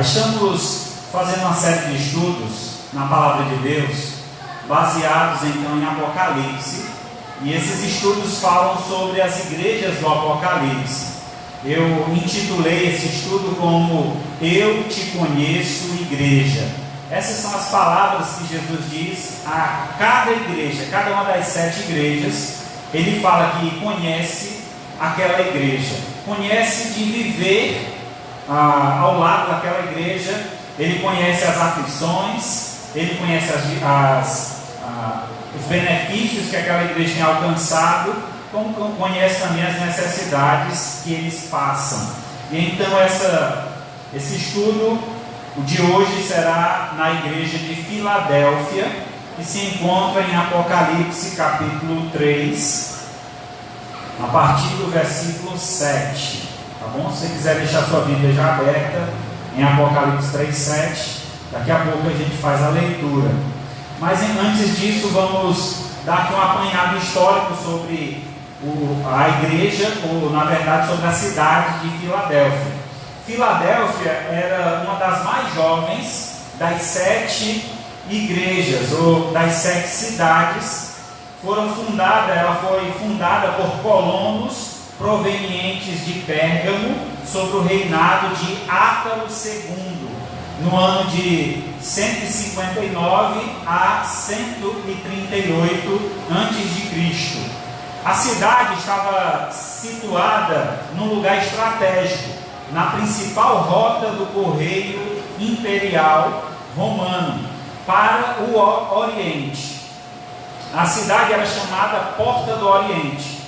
Estamos fazendo uma série de estudos na Palavra de Deus, baseados então em Apocalipse, e esses estudos falam sobre as igrejas do Apocalipse. Eu intitulei esse estudo como Eu Te Conheço, Igreja. Essas são as palavras que Jesus diz a cada igreja, cada uma das 7 igrejas. Ele fala que conhece aquela igreja, conhece de viver ao lado daquela igreja. Ele conhece as aflições, ele conhece os benefícios que aquela igreja tem alcançado, como conhece também as necessidades que eles passam. E então esse estudo, o de hoje, será na igreja de Filadélfia, que se encontra em Apocalipse capítulo 3, a partir do versículo 7, tá bom? Se você quiser deixar sua Bíblia já aberta em Apocalipse 3, 7, daqui a pouco a gente faz a leitura. Mas antes disso, vamos dar aqui um apanhado histórico sobre a igreja, ou na verdade sobre a cidade de Filadélfia. Filadélfia era uma das mais jovens das 7 igrejas, ou das 7 cidades. Ela foi fundada por colonos provenientes de Pérgamo, sob o reinado de Átalo II, no ano de 159 a 138 a.C. A cidade estava situada num lugar estratégico, na principal rota do correio imperial romano para o Oriente. A cidade era chamada Porta do Oriente.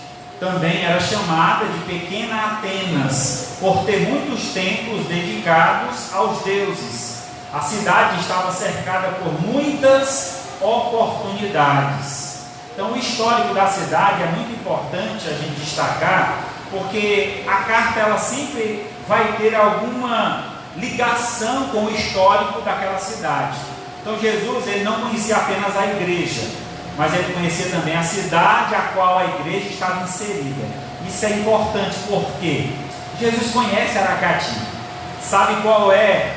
Também era chamada de Pequena Atenas, por ter muitos templos dedicados aos deuses. A cidade estava cercada por muitas oportunidades. Então, o histórico da cidade é muito importante a gente destacar, porque a carta ela sempre vai ter alguma ligação com o histórico daquela cidade. Então, Jesus ele não conhecia apenas a igreja, mas ele conhecia também a cidade a qual a igreja estava inserida. Isso é importante porque Jesus conhece Aracati, sabe qual é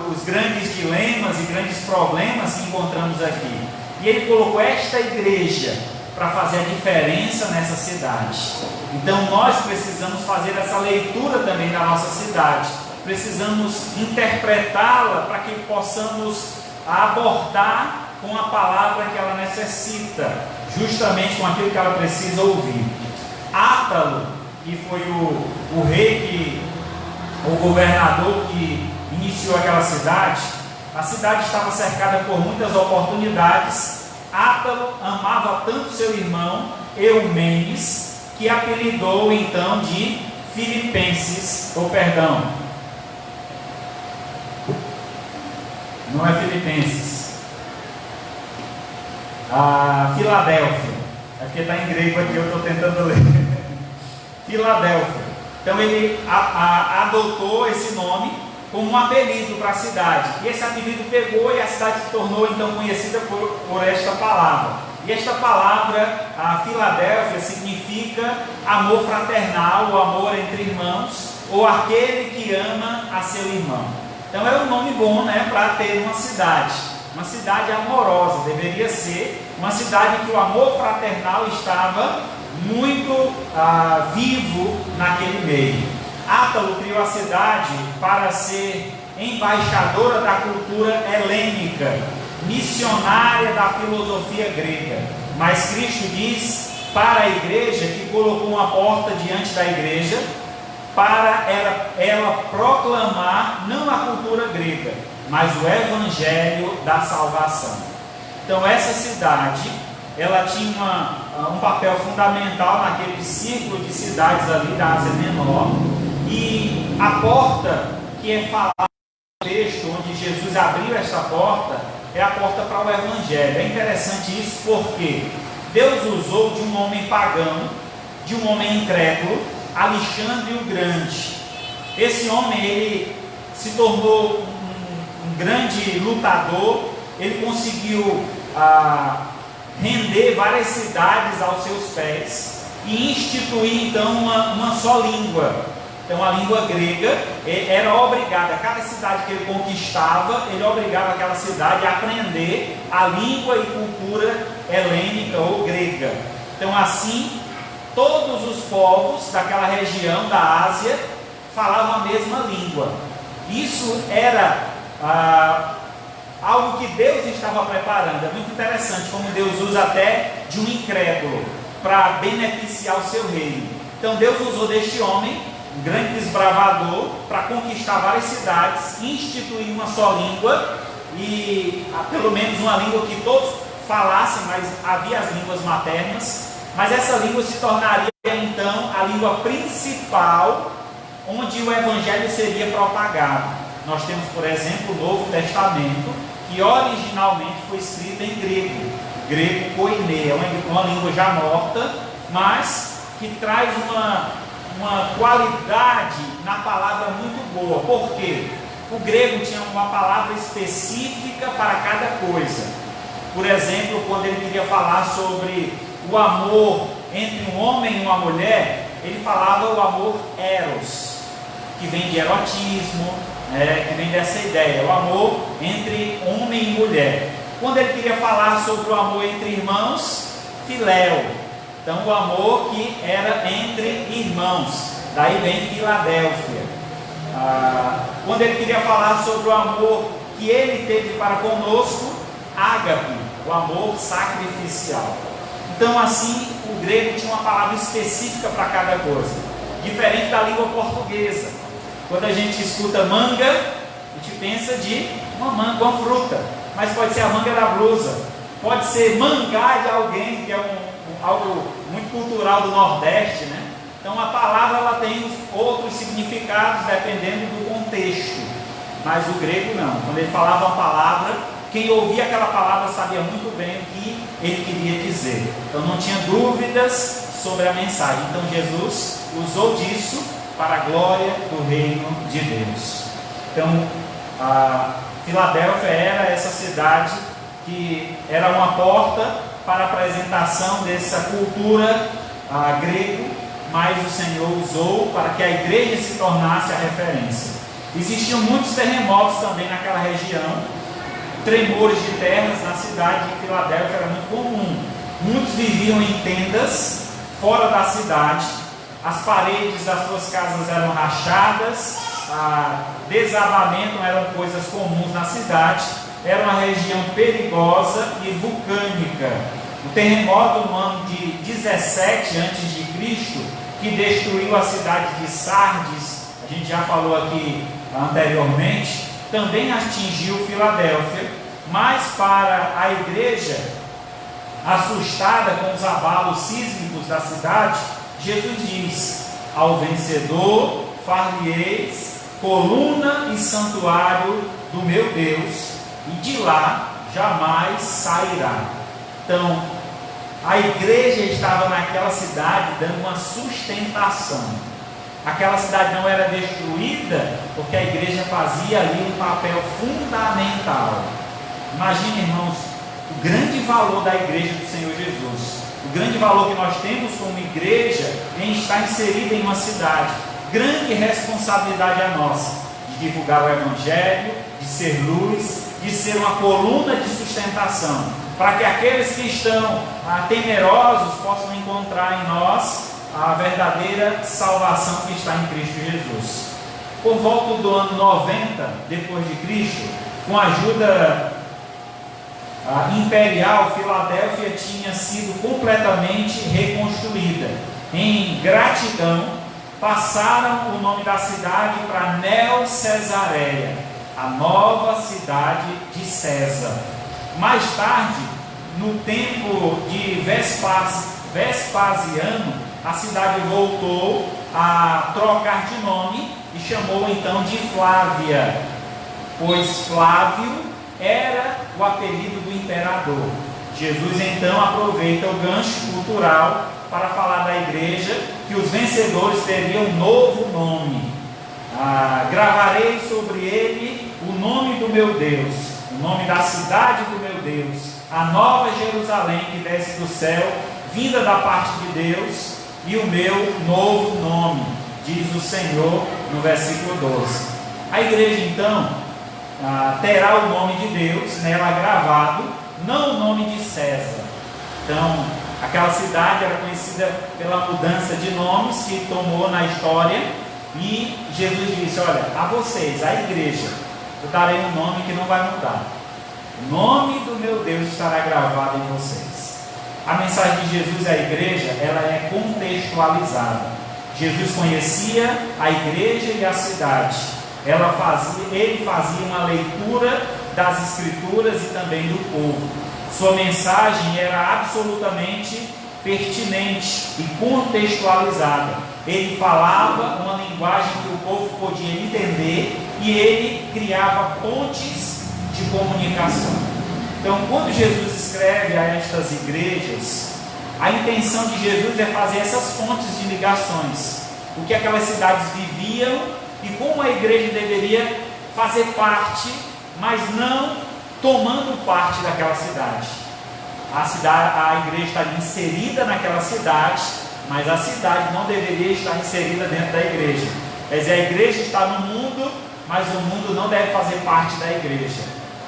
os grandes dilemas e grandes problemas que encontramos aqui. E ele colocou esta igreja para fazer a diferença nessa cidade. Então nós precisamos fazer essa leitura também da nossa cidade. Precisamos interpretá-la para que possamos abordar com a palavra que ela necessita, justamente com aquilo que ela precisa ouvir. Átalo, que foi o rei, o governador que iniciou aquela cidade, a cidade estava cercada por muitas oportunidades. Átalo amava tanto seu irmão Eumenes, que apelidou então de Filipenses, não é Filipenses, Filadélfia, é porque está em grego aqui, eu estou tentando ler. Filadélfia. Então ele adotou esse nome como um apelido para a cidade, e esse apelido pegou e a cidade se tornou então conhecida por esta palavra. E esta palavra, a Filadélfia, significa amor fraternal, o amor entre irmãos, ou aquele que ama a seu irmão. Então é um nome bom, para ter uma cidade amorosa. Deveria ser uma cidade que o amor fraternal estava muito vivo naquele meio. Átalo criou a cidade para ser embaixadora da cultura helênica, missionária da filosofia grega. Mas Cristo diz para a igreja que colocou uma porta diante da igreja para ela proclamar não a cultura grega, mas o evangelho da salvação. Então essa cidade ela tinha um papel fundamental naquele círculo de cidades ali da Ásia Menor. E a porta que é falada no texto, onde Jesus abriu esta porta, é a porta para o Evangelho. É interessante isso porque Deus usou de um homem pagão, de um homem incrédulo, Alexandre o Grande. Esse homem ele se tornou um grande lutador, ele conseguiu render várias cidades aos seus pés e instituir então uma só língua. Então a língua grega era obrigada, cada cidade que ele conquistava, ele obrigava aquela cidade a aprender a língua e cultura helênica ou grega. Então assim, todos os povos daquela região da Ásia falavam a mesma língua. Isso era algo que Deus estava preparando. É muito interessante como Deus usa até de um incrédulo para beneficiar o seu reino. Então Deus usou deste homem, um grande desbravador, para conquistar várias cidades, instituir uma só língua, e pelo menos uma língua que todos falassem, mas havia as línguas maternas, mas essa língua se tornaria então a língua principal onde o evangelho seria propagado. Nós temos, por exemplo, o Novo Testamento, que originalmente foi escrito em grego koiné, uma língua já morta, mas que traz uma qualidade na palavra muito boa. Por quê? O grego tinha uma palavra específica para cada coisa. Por exemplo, quando ele queria falar sobre o amor entre um homem e uma mulher, ele falava o amor eros, que vem de erotismo, que vem dessa ideia, o amor entre homem e mulher. Quando ele queria falar sobre o amor entre irmãos, filéu. Então o amor que era entre irmãos, daí vem Filadélfia. Quando ele queria falar sobre o amor que ele teve para conosco, ágape, o amor sacrificial. Então assim, o grego tinha uma palavra específica para cada coisa, diferente da língua portuguesa. Quando a gente escuta manga, a gente pensa de uma manga, uma fruta, mas pode ser a manga da blusa, pode ser mangá de alguém, que é algo muito cultural do Nordeste, né? Então a palavra ela tem outros significados dependendo do contexto, mas o grego não. Quando ele falava uma palavra, quem ouvia aquela palavra sabia muito bem o que ele queria dizer. Então não tinha dúvidas sobre a mensagem. Então Jesus usou disso para a glória do reino de Deus. Então a Filadélfia era essa cidade que era uma porta para a apresentação dessa cultura grego, mas o Senhor usou para que a igreja se tornasse a referência. Existiam muitos terremotos também naquela região, tremores de terras na cidade de Filadélfia era muito comum. Muitos viviam em tendas fora da cidade, as paredes das suas casas eram rachadas, desabamento eram coisas comuns na cidade. Era uma região perigosa e vulcânica. O terremoto no ano de 17 a.C., que destruiu a cidade de Sardes, a gente já falou aqui anteriormente, também atingiu Filadélfia, mas para a igreja, assustada com os abalos sísmicos da cidade, Jesus diz: ao vencedor far-lhe-eis coluna e santuário do meu Deus, e de lá jamais sairá. Então, a igreja estava naquela cidade dando uma sustentação. Aquela cidade não era destruída porque a igreja fazia ali um papel fundamental. Imagine, irmãos, o grande valor da igreja do Senhor Jesus, o grande valor que nós temos como igreja em estar inserida em uma cidade. Grande responsabilidade a nossa de divulgar o evangelho, de ser luz, de ser uma coluna de sustentação, para que aqueles que estão temerosos possam encontrar em nós a verdadeira salvação que está em Cristo Jesus. Por volta do ano 90 depois de Cristo, com a ajuda imperial, Filadélfia tinha sido completamente reconstruída. Em gratidão, passaram o nome da cidade para Neo-Cesareia, a nova cidade de César. Mais tarde, no tempo de Vespasiano, a cidade voltou a trocar de nome e chamou então de Flávia, pois Flávio era o apelido do imperador. Jesus então aproveita o gancho cultural para falar da igreja que os vencedores teriam um novo nome. Gravarei sobre ele o nome do meu Deus, o nome da cidade do meu Deus, a nova Jerusalém que desce do céu, vinda da parte de Deus, e o meu novo nome. diz o Senhor no versículo 12. A igreja então terá o nome de Deus nela gravado, não o nome de César. Então, aquela cidade era conhecida pela mudança de nomes que tomou na história, e Jesus disse: olha, a vocês, a igreja, eu darei um nome que não vai mudar. O nome do meu Deus estará gravado em vocês. A mensagem de Jesus à igreja, ela é contextualizada. Jesus conhecia a igreja e a cidade. Ele fazia uma leitura das escrituras e também do povo. Sua mensagem era absolutamente pertinente e contextualizada. Ele falava uma linguagem que o povo podia entender, e ele criava pontes de comunicação. Então, quando Jesus escreve a estas igrejas, a intenção de Jesus é fazer essas pontes de ligações, o que aquelas cidades viviam e como a igreja deveria fazer parte, mas não tomando parte daquela cidade. A igreja está inserida naquela cidade, mas a cidade não deveria estar inserida dentro da igreja. Quer dizer, a igreja está no mundo, mas o mundo não deve fazer parte da igreja.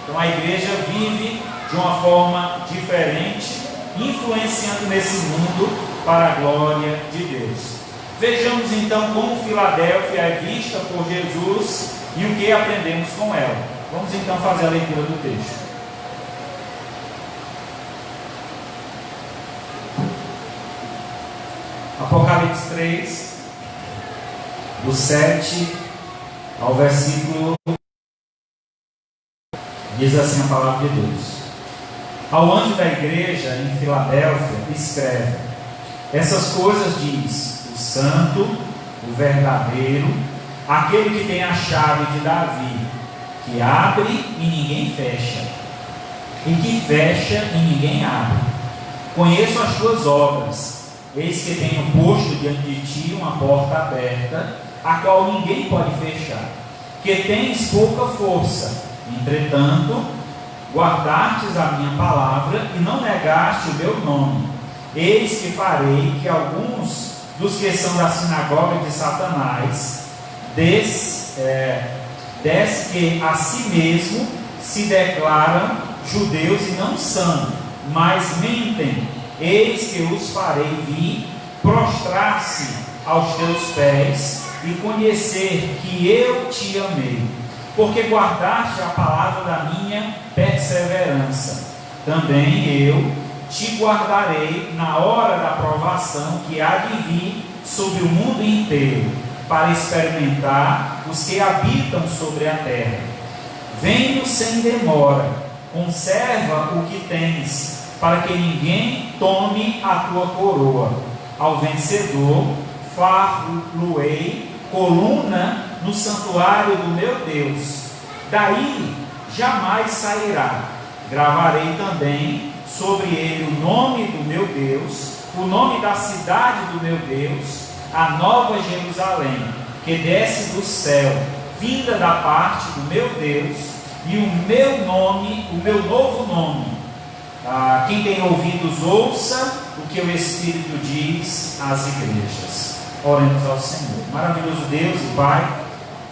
Então a igreja vive de uma forma diferente, influenciando nesse mundo para a glória de Deus. Vejamos então como Filadélfia é vista por Jesus e o que aprendemos com ela. Vamos então fazer a leitura do texto. Apocalipse 3, do 7 ao versículo, diz assim a palavra de Deus: ao anjo da igreja em Filadélfia escreve: essas coisas diz o santo, o verdadeiro, aquele que tem a chave de Davi, que abre e ninguém fecha, e que fecha e ninguém abre. Conheço as tuas obras. Eis que tenho posto diante de ti uma porta aberta, a qual ninguém pode fechar, que tens pouca força, entretanto, guardastes a minha palavra e não negaste o meu nome. Eis que farei que alguns dos que são da sinagoga de Satanás, des que a si mesmo se declaram judeus e não são, mas mentem, eis que os farei vir prostrar-se aos teus pés e conhecer que eu te amei, porque guardaste a palavra da minha perseverança. Também eu te guardarei na hora da provação que há de vir sobre o mundo inteiro, para experimentar os que habitam sobre a terra. Venho sem demora, conserva o que tens, para que ninguém tome a tua coroa. Ao vencedor, far-lo-ei coluna no santuário do meu Deus. Daí jamais sairá. Gravarei também sobre ele o nome do meu Deus, o nome da cidade do meu Deus, a nova Jerusalém, que desce do céu, vinda da parte do meu Deus, e o meu nome, o meu novo nome. Quem tem ouvidos, ouça o que o Espírito diz às igrejas. Oremos ao Senhor. Maravilhoso Deus e Pai,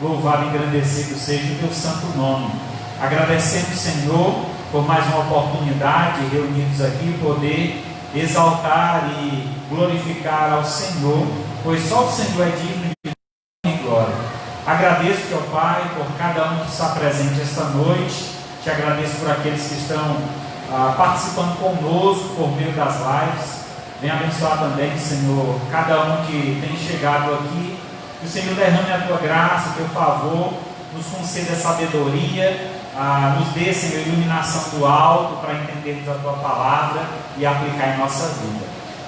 louvado e engrandecido seja o teu santo nome. Agradecemos, Senhor, por mais uma oportunidade reunidos aqui, poder exaltar e glorificar ao Senhor, pois só o Senhor é digno de glória. Agradeço, ó Pai, por cada um que está presente esta noite. Te agradeço por aqueles que estão participando conosco por meio das lives. Venha abençoar também, Senhor, cada um que tem chegado aqui. Que o Senhor derrame a tua graça, o teu favor, nos conceda sabedoria, nos dê, Senhor, iluminação do alto para entendermos a tua palavra e aplicar em nossa vida.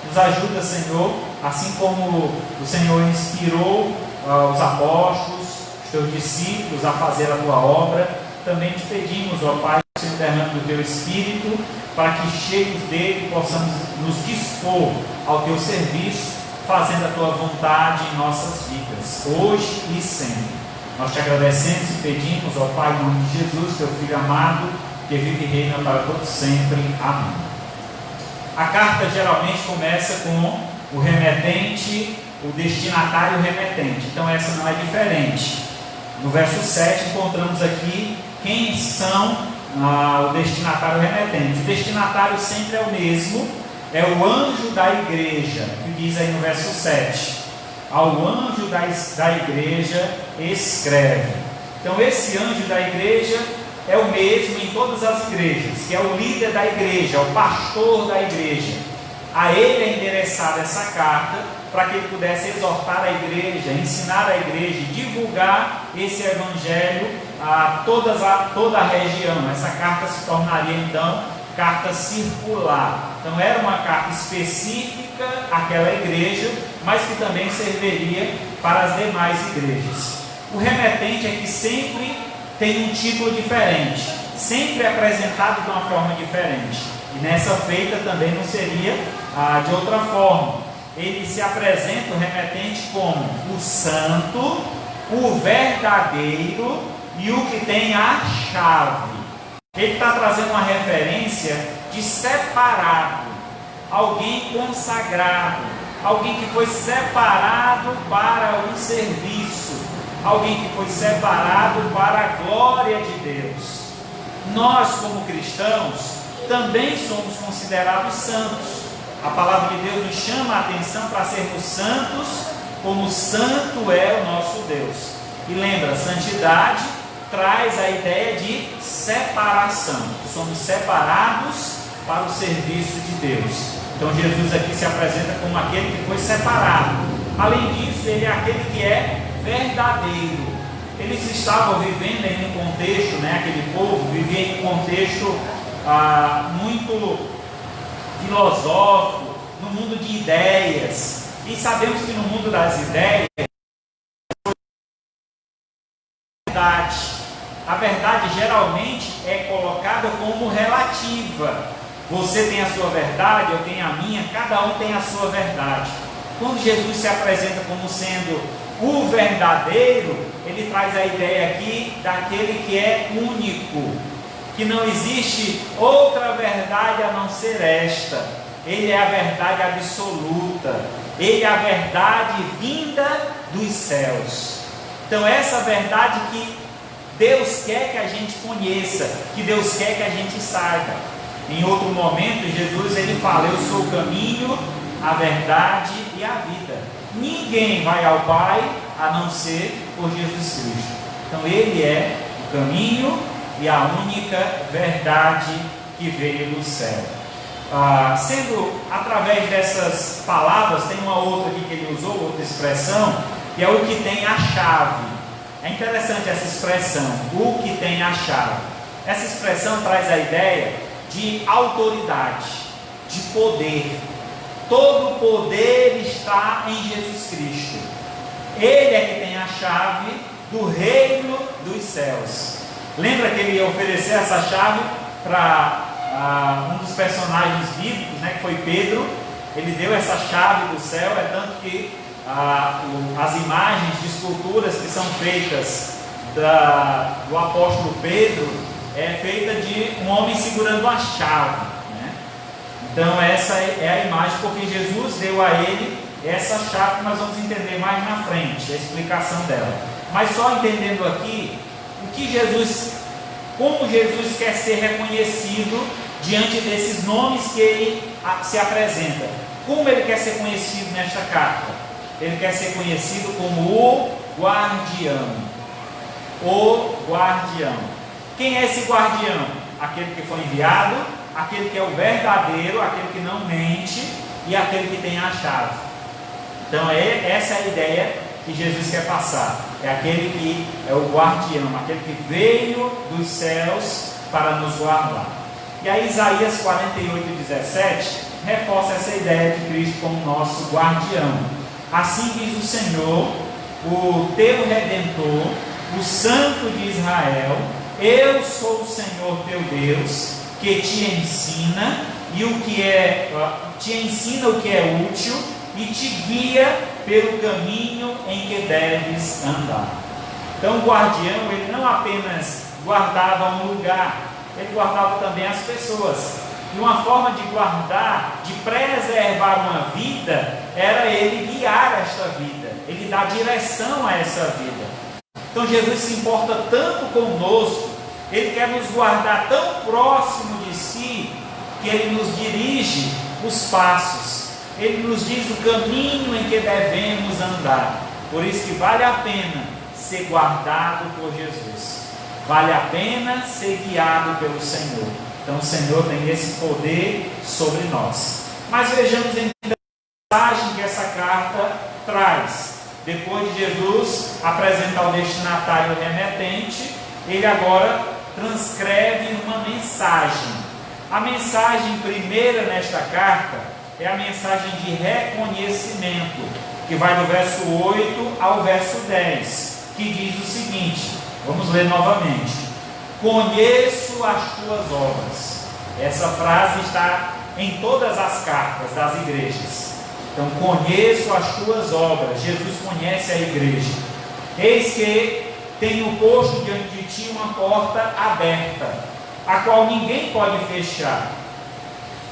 Nos ajuda, Senhor, assim como o Senhor inspirou os apóstolos, os teus discípulos a fazer a tua obra. Também te pedimos, ó Pai, que o Senhor derrame do teu Espírito, para que cheios dele possamos nos dispor ao teu serviço, fazendo a tua vontade em nossas vidas, hoje e sempre. Nós te agradecemos e pedimos, ó Pai, em nome de Jesus, teu Filho amado, que vive e reina para todos sempre. Amém. A carta geralmente começa com o remetente o destinatário remetente. Então essa não é diferente. No verso 7 encontramos aqui quem são o destinatário remetente. O destinatário sempre é o mesmo, é o anjo da igreja, que diz aí no verso 7. Ao anjo da igreja escreve. Então esse anjo da igreja é o mesmo em todas as igrejas, que é o líder da igreja, o pastor da igreja. A ele é endereçada essa carta para que ele pudesse exortar a igreja, ensinar a igreja, divulgar esse evangelho a toda a região. Essa carta se tornaria então carta circular. Então era uma carta específica àquela igreja, mas que também serviria para as demais igrejas. O remetente é que sempre tem um título diferente, sempre é apresentado de uma forma diferente. E nessa feita também não seria de outra forma. Ele se apresenta, o remetente, como o santo, o verdadeiro e o que tem a chave. Ele está trazendo uma referência de separado, alguém consagrado, alguém que foi separado para um serviço, alguém que foi separado para a glória de Deus. Nós, como cristãos, também somos considerados santos. A palavra de Deus nos chama a atenção para sermos santos, como santo é o nosso Deus. E lembra, santidade traz a ideia de separação. Somos separados para o serviço de Deus. Então Jesus aqui se apresenta como aquele que foi separado. Além disso, ele é aquele que é verdadeiro. Eles estavam vivendo em um contexto, aquele povo vivia em um contexto muito filosófico, no mundo de ideias. E sabemos que no mundo das ideias, a verdade geralmente é colocada como relativa. Você tem a sua verdade, eu tenho a minha, cada um tem a sua verdade. Quando Jesus se apresenta como sendo o verdadeiro, ele traz a ideia aqui daquele que é único, que não existe outra verdade a não ser esta. Ele é a verdade absoluta, ele é a verdade vinda dos céus. Então essa verdade que Deus quer que a gente conheça, que Deus quer que a gente saiba. Em outro momento, Jesus ele fala: eu sou o caminho, a verdade e a vida. Ninguém vai ao Pai a não ser por Jesus Cristo. Então ele é o caminho e a única verdade que veio do céu. Sendo através dessas palavras, tem uma outra aqui que ele usou, outra expressão, que é o que tem a chave. É interessante essa expressão, o que tem a chave. Essa expressão traz a ideia de autoridade, de poder. Todo poder está em Jesus Cristo. Ele é que tem a chave do reino dos céus. Lembra que ele ia oferecer essa chave para um dos personagens bíblicos, que foi Pedro? Ele deu essa chave do céu, é tanto que as imagens de esculturas que são feitas do apóstolo Pedro é feita de um homem segurando a chave, Então essa é a imagem, porque Jesus deu a ele essa chave que nós vamos entender mais na frente, a explicação dela. Mas só entendendo aqui como Jesus quer ser reconhecido diante desses nomes que ele se apresenta. Como ele quer ser conhecido nesta carta? Ele quer ser conhecido como o guardião. O guardião. Quem é esse guardião? Aquele que foi enviado, aquele que é o verdadeiro, aquele que não mente e aquele que tem a chave. Então essa é a ideia que Jesus quer passar. É aquele que é o guardião, aquele que veio dos céus para nos guardar. E aí Isaías 48:17 reforça essa ideia de Cristo como nosso guardião. Assim diz o Senhor, o teu Redentor, o Santo de Israel: eu sou o Senhor teu Deus, que te ensina te ensina o que é útil e te guia pelo caminho em que deves andar. Então o guardião, ele não apenas guardava um lugar, ele guardava também as pessoas. E uma forma de guardar, de preservar uma vida, era ele guiar esta vida, ele dar direção a essa vida. Então Jesus se importa tanto conosco, ele quer nos guardar tão próximo de si, que ele nos dirige os passos, ele nos diz o caminho em que devemos andar. Por isso que vale a pena ser guardado por Jesus, vale a pena ser guiado pelo Senhor. Então o Senhor tem esse poder sobre nós. Mas vejamos então a mensagem que essa carta traz. Depois de Jesus apresentar o destinatário remetente, ele agora transcreve uma mensagem. A mensagem primeira nesta carta é a mensagem de reconhecimento, que vai do verso 8 ao verso 10, que diz o seguinte, vamos ler novamente: conheço as tuas obras. Essa frase está em todas as cartas das igrejas. Então, conheço as tuas obras. Jesus conhece a igreja. Eis que tenho posto diante de ti uma porta aberta, a qual ninguém pode fechar.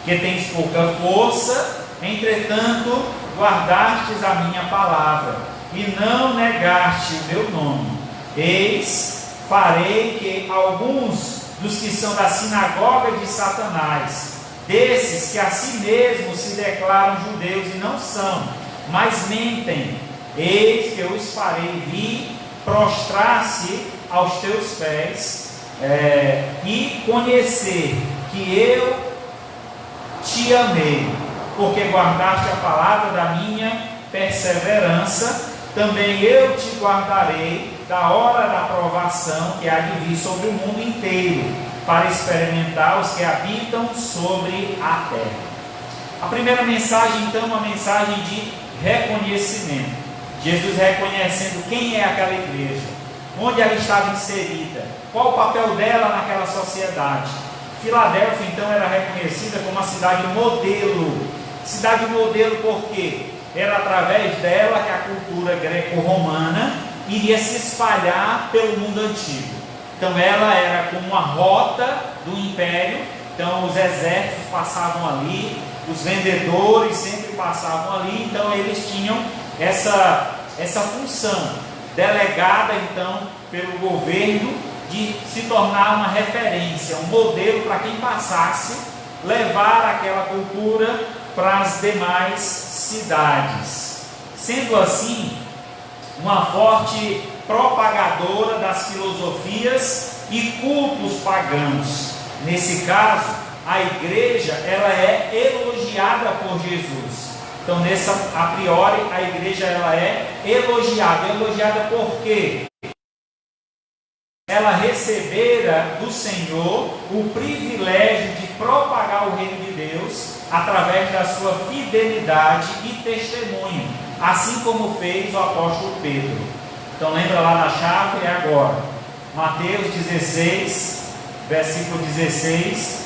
Que tens pouca força, entretanto guardastes a minha palavra, e não negaste o meu nome. Eis, farei que alguns dos que são da sinagoga de Satanás, desses que a si mesmos se declaram judeus e não são, mas mentem, eis que eu os farei vir prostrar-se aos teus pés, e conhecer que eu te amei, porque guardaste a palavra da minha perseverança. Também eu te guardarei da hora da provação que há de vir sobre o mundo inteiro, para experimentar os que habitam sobre a terra. A primeira mensagem, então, é uma mensagem de reconhecimento. Jesus reconhecendo quem é aquela igreja, onde ela estava inserida, qual o papel dela naquela sociedade. Filadélfia, então, era reconhecida como uma cidade modelo. Cidade modelo por quê? Era através dela que a cultura greco-romana iria se espalhar pelo mundo antigo. Então ela era como uma rota do império. Então os exércitos passavam ali, os vendedores sempre passavam ali. Então eles tinham essa função delegada então pelo governo de se tornar uma referência, um modelo para quem passasse, levar aquela cultura para as demais cidades. Sendo assim, uma forte propagadora das filosofias e cultos pagãos. Nesse caso, a igreja ela é elogiada por Jesus. Então, a priori, a igreja ela é elogiada. Elogiada por quê? Ela recebera do Senhor o privilégio de propagar o reino de Deus através da sua fidelidade e testemunho, assim como fez o apóstolo Pedro. Então lembra lá na chave, é agora. Mateus 16, versículo 16,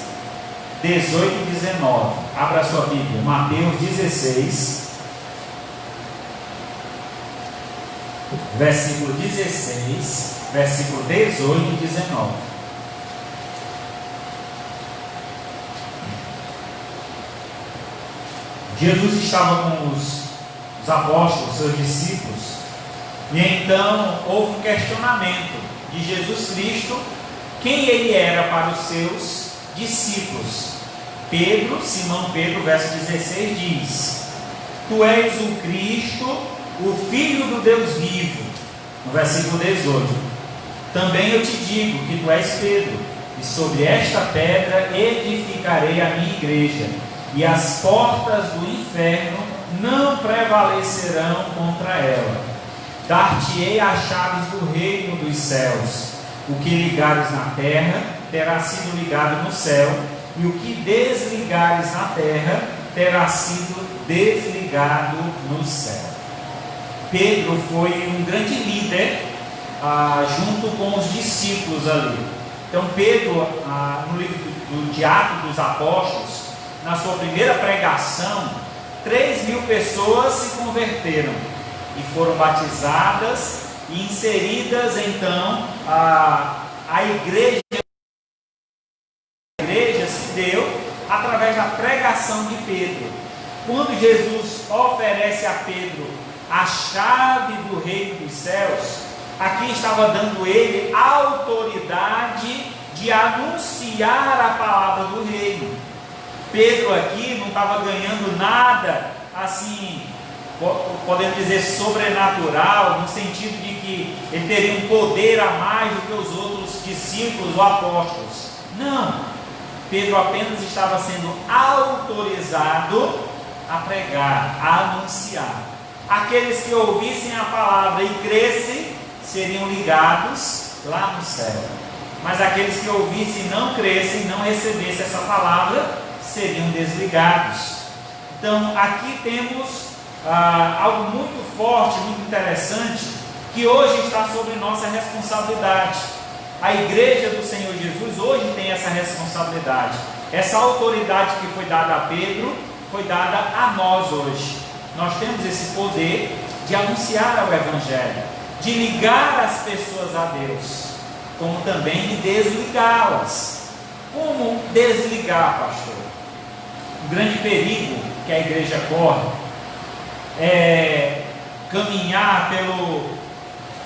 18 e 19. Abra a sua Bíblia. Mateus 16, versículo 16, versículo 18 e 19. Jesus estava com os apóstolos, seus discípulos, e então houve um questionamento de Jesus Cristo, quem ele era para os seus discípulos. Pedro, Simão Pedro, verso 16 diz: tu és o Cristo, o Filho do Deus vivo. No versículo 18: também eu te digo que tu és Pedro, e sobre esta pedra edificarei a minha igreja, e as portas do inferno não prevalecerão contra ela. Dar-te-ei as chaves do reino dos céus. O que ligares na terra terá sido ligado no céu, e o que desligares na terra terá sido desligado no céu. Pedro foi um grande líder junto com os discípulos ali. Então Pedro, no livro de Atos dos Apóstolos, na sua primeira pregação, 3.000 pessoas se converteram e foram batizadas e inseridas então a igreja se deu através da pregação de Pedro. Quando Jesus oferece a Pedro a chave do reino dos céus, aqui estava dando ele autoridade de anunciar a palavra do reino. Pedro aqui não estava ganhando nada assim, podemos dizer, sobrenatural, no sentido de que ele teria um poder a mais do que os outros discípulos ou apóstolos. Não, Pedro apenas estava sendo autorizado a pregar, a anunciar. Aqueles que ouvissem a palavra e crescem seriam ligados lá no céu, mas aqueles que ouvissem e não crescem, não recebessem essa palavra, seriam desligados. Então aqui temos algo muito forte, muito interessante, que hoje está sobre nossa responsabilidade. A igreja do Senhor Jesus hoje tem essa responsabilidade. Essa autoridade que foi dada a Pedro, foi dada a nós hoje. Nós temos esse poder de anunciar o Evangelho, de ligar as pessoas a Deus, como também de desligá-las. Como desligar, pastor? O grande perigo que a igreja corre é caminhar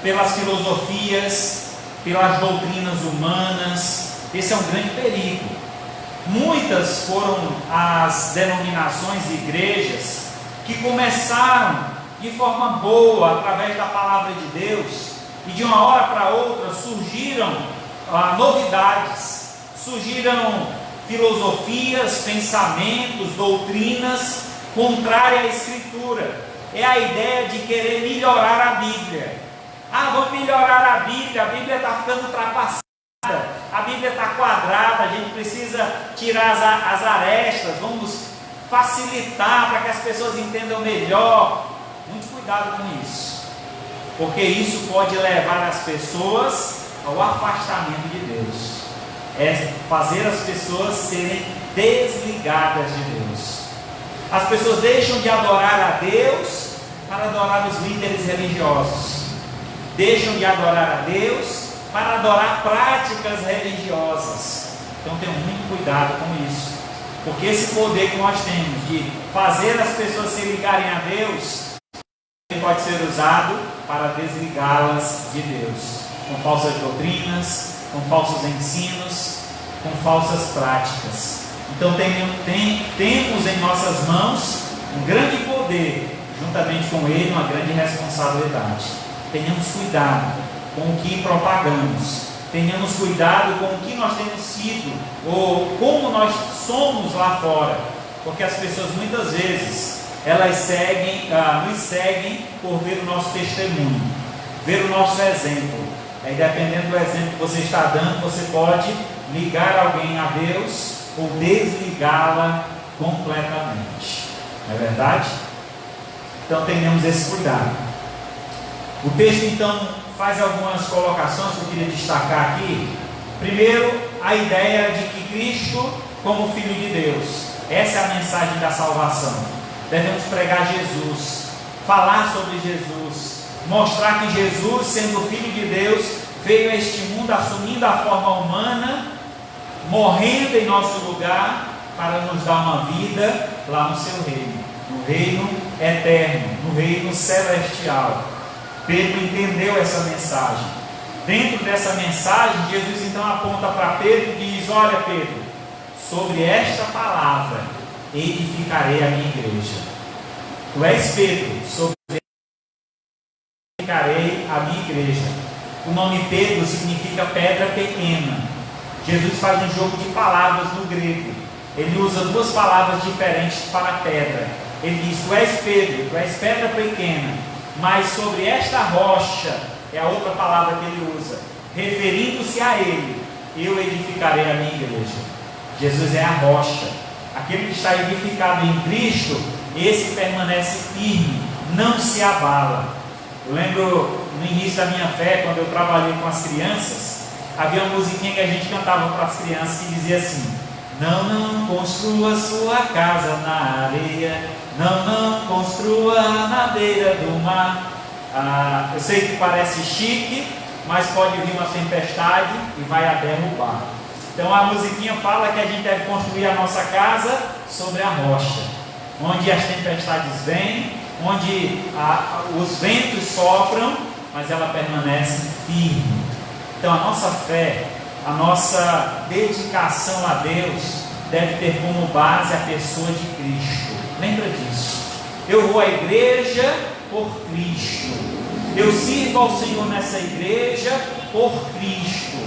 pelas filosofias, pelas doutrinas humanas. Esse é um grande perigo. Muitas foram as denominações e igrejas que começaram de forma boa, através da palavra de Deus, e de uma hora para outra surgiram novidades, surgiram filosofias, pensamentos, doutrinas contrárias à Escritura. É a ideia de querer melhorar a Bíblia. Vamos melhorar a Bíblia está ficando ultrapassada, a Bíblia está quadrada, a gente precisa tirar as arestas, vamos facilitar para que as pessoas entendam melhor. Muito cuidado com isso, porque isso pode levar as pessoas ao afastamento de Deus. É fazer as pessoas serem desligadas de Deus. As pessoas deixam de adorar a Deus para adorar os líderes religiosos, deixam de adorar a Deus para adorar práticas religiosas. Então tenham muito cuidado com isso, porque esse poder que nós temos de fazer as pessoas se ligarem a Deus pode ser usado para desligá-las de Deus, com falsas doutrinas, com falsos ensinos, com falsas práticas. Então temos em nossas mãos um grande poder, juntamente com ele uma grande responsabilidade. Tenhamos cuidado com o que propagamos, tenhamos cuidado com o que nós temos sido, ou como nós somos lá fora, porque as pessoas muitas vezes elas nos seguem por ver o nosso testemunho, ver o nosso exemplo. Aí, dependendo do exemplo que você está dando, você pode ligar alguém a Deus ou desligá-la completamente. Não é verdade? Então tenhamos esse cuidado. O texto então faz algumas colocações que eu queria destacar aqui. Primeiro, a ideia de que Cristo, como Filho de Deus, essa é a mensagem da salvação. Devemos pregar Jesus, falar sobre Jesus, mostrar que Jesus, sendo Filho de Deus, veio a este mundo assumindo a forma humana, morrendo em nosso lugar, para nos dar uma vida lá no seu reino, no reino eterno, no reino celestial. Pedro entendeu essa mensagem. Dentro dessa mensagem, Jesus então aponta para Pedro e diz: olha, Pedro, sobre esta palavra edificarei a minha igreja. Tu és Pedro, sobre edificarei a minha igreja. O nome Pedro significa pedra pequena. Jesus faz um jogo de palavras no grego. Ele usa duas palavras diferentes para pedra. Ele diz: tu és Pedro, tu és pedra pequena, mas sobre esta rocha, é a outra palavra que ele usa, referindo-se a ele, eu edificarei a minha igreja. Jesus é a rocha. Aquele que está edificado em Cristo, esse permanece firme, não se abala. Eu lembro no início da minha fé, quando eu trabalhei com as crianças, havia uma musiquinha que a gente cantava para as crianças que dizia assim: não construa sua casa na areia, não construa na beira do mar. Eu sei que parece chique, mas pode vir uma tempestade e vai a derrubar. Então a musiquinha fala que a gente deve construir a nossa casa sobre a rocha. onde as tempestades vêm, onde os ventos sopram, mas ela permanece firme. Então a nossa fé, a nossa dedicação a Deus deve ter como base a pessoa de Cristo. Lembra disso? Eu vou à igreja por Cristo. Eu sirvo ao Senhor nessa igreja por Cristo.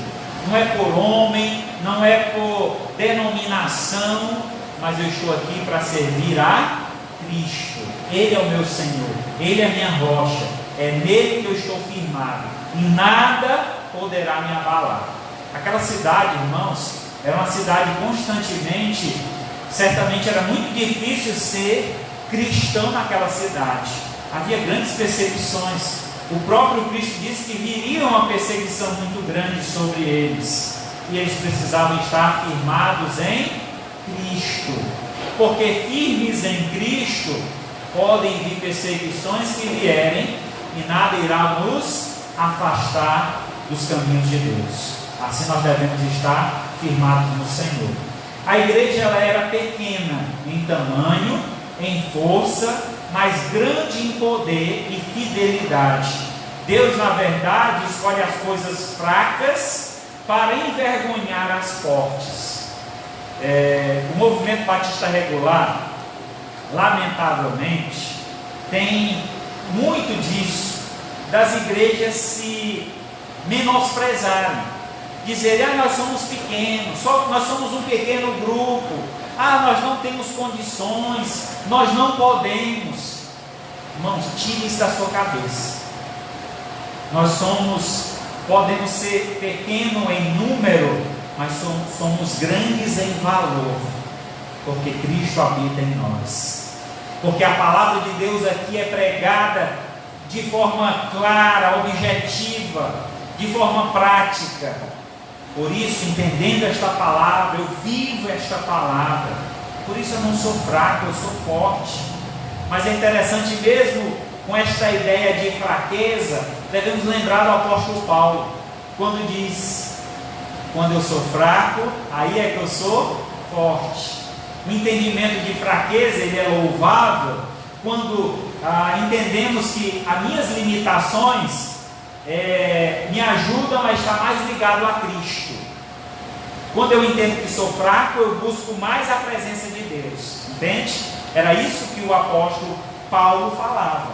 Não é por homem, não é por denominação, mas eu estou aqui para servir a Cristo. Ele é o meu Senhor, Ele é a minha rocha, é nele que eu estou firmado, e nada poderá me abalar. Aquela cidade, irmãos, era uma cidade constantemente, certamente era muito difícil ser cristão naquela cidade. Havia grandes perseguições. O próprio Cristo disse que viria uma perseguição muito grande sobre eles, e eles precisavam estar firmados em Cristo, porque firmes em Cristo podem vir perseguições que vierem, e nada irá nos afastar dos caminhos de Deus. Assim nós devemos estar firmados no Senhor. A igreja ela era pequena em tamanho, em força, mas grande em poder e fidelidade. Deus, na verdade, escolhe as coisas fracas para envergonhar as fortes. O movimento batista regular, lamentavelmente, tem muito disso, das igrejas se menosprezarem, dizerem: nós somos pequenos, nós somos um pequeno grupo, nós não temos condições, nós não podemos. Irmãos, tire isso da sua cabeça. Nós podemos ser pequenos em número, mas somos grandes em valor, porque Cristo habita em nós, porque a palavra de Deus aqui é pregada de forma clara, objetiva, de forma prática. Por isso, entendendo esta palavra, eu vivo esta palavra. Por isso eu não sou fraco, eu sou forte. Mas é interessante, mesmo com esta ideia de fraqueza, devemos lembrar do apóstolo Paulo, quando diz: quando eu sou fraco, aí é que eu sou forte. O entendimento de fraqueza, ele é louvável quando entendemos que as minhas limitações me ajudam a estar mais ligado a Cristo. Quando eu entendo que sou fraco, eu busco mais a presença de Deus, entende? Era isso que o apóstolo Paulo falava: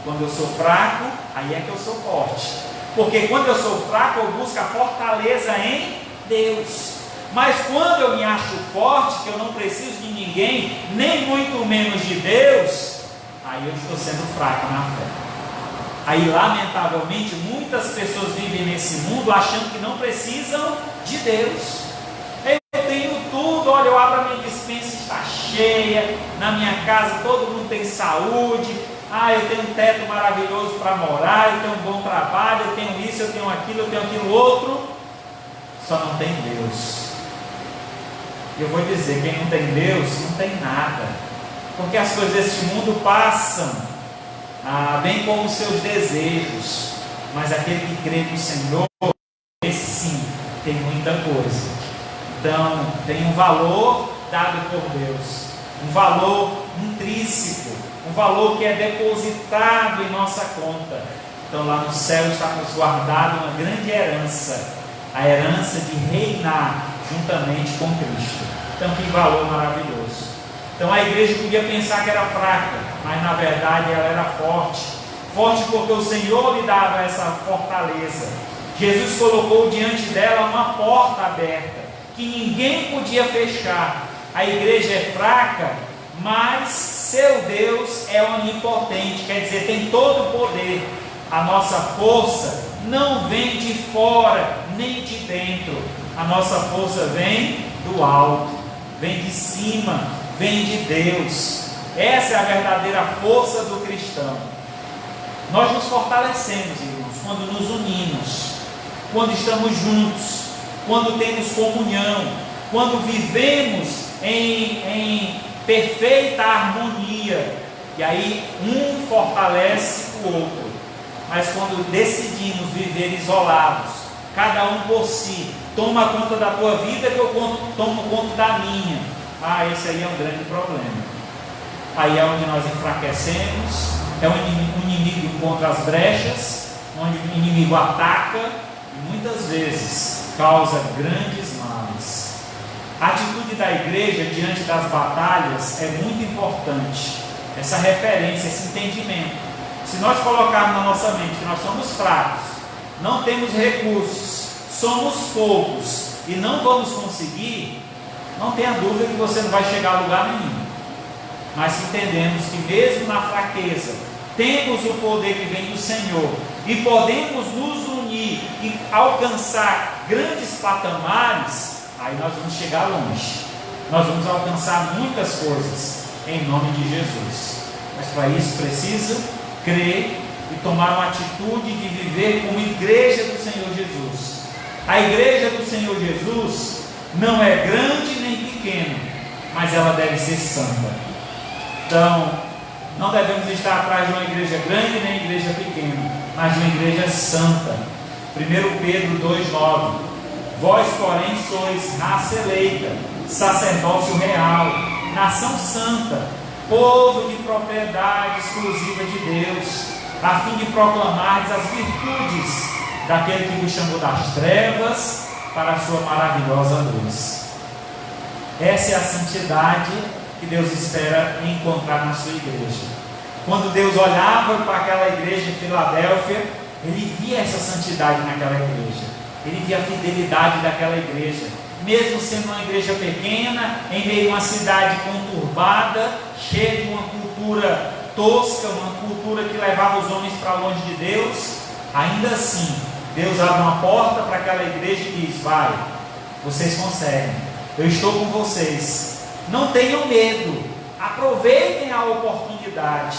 quando eu sou fraco, aí é que eu sou forte, porque quando eu sou fraco, eu busco a fortaleza em Deus. Mas quando eu me acho forte, que eu não preciso de ninguém, nem muito menos de Deus, aí eu estou sendo fraco na fé. Aí, lamentavelmente, muitas pessoas vivem nesse mundo achando que não precisam de Deus. Eu tenho tudo, olha, eu abro a minha despensa, está cheia, na minha casa todo mundo tem saúde, eu tenho um teto maravilhoso para morar, eu tenho um bom trabalho, eu tenho isso, eu tenho aquilo outro, só não tem Deus. Eu vou dizer, quem não tem Deus, não tem nada, porque as coisas deste mundo passam, bem como os seus desejos, mas aquele que crê no Senhor, esse sim, tem muita coisa. Então, tem um valor dado por Deus, um valor intrínseco, um valor que é depositado em nossa conta. Então, lá no céu está nos guardada uma grande herança, a herança de reinar juntamente com Cristo. Então, que valor maravilhoso. Então, a igreja podia pensar que era fraca, mas na verdade ela era forte. Forte porque o Senhor lhe dava essa fortaleza. Jesus colocou diante dela uma porta aberta, que ninguém podia fechar. A igreja é fraca, mas seu Deus é onipotente, quer dizer, tem todo o poder. A nossa força não vem de fora, nem de dentro. A nossa força vem do alto, vem de cima, vem de Deus. Essa é a verdadeira força do cristão. Nós nos fortalecemos, irmãos, quando nos unimos, quando estamos juntos, quando temos comunhão, quando vivemos em perfeita harmonia. E aí um fortalece o outro. Mas quando decidimos viver isolados, cada um por si, toma conta da tua vida que eu tomo conta da minha, esse aí é um grande problema. aí é onde nós enfraquecemos, é onde o inimigo encontra as brechas, onde o inimigo ataca e muitas vezes causa grandes males. A atitude da igreja diante das batalhas é muito importante, essa referência, esse entendimento. Se nós colocarmos na nossa mente que nós somos fracos, não temos recursos, somos poucos e não vamos conseguir, não tenha dúvida que você não vai chegar a lugar nenhum. Mas se entendemos que mesmo na fraqueza, temos o poder que vem do Senhor e podemos nos unir e alcançar grandes patamares, aí nós vamos chegar longe, nós vamos alcançar muitas coisas em nome de Jesus. Mas para isso precisa crer e tomar uma atitude de viver como igreja do Senhor Jesus. A igreja do Senhor Jesus não é grande nem pequena, mas ela deve ser santa. Então, não devemos estar atrás de uma igreja grande nem igreja pequena, mas de uma igreja santa. 1 Pedro 2,9: Vós, porém, sois raça eleita, sacerdócio real, nação santa, povo de propriedade exclusiva de Deus, a fim de proclamar as virtudes daquele que vos chamou das trevas para a sua maravilhosa luz. Essa é a santidade que Deus espera encontrar na sua igreja. Quando Deus olhava para aquela igreja de Filadélfia, Ele via essa santidade naquela igreja, Ele via a fidelidade daquela igreja, mesmo sendo uma igreja pequena, em meio a uma cidade conturbada, cheia de uma cultura tosca, uma cultura que levava os homens para longe de Deus. Ainda assim, Deus abre uma porta para aquela igreja e diz: vai, vocês conseguem, eu estou com vocês, não tenham medo, aproveitem a oportunidade.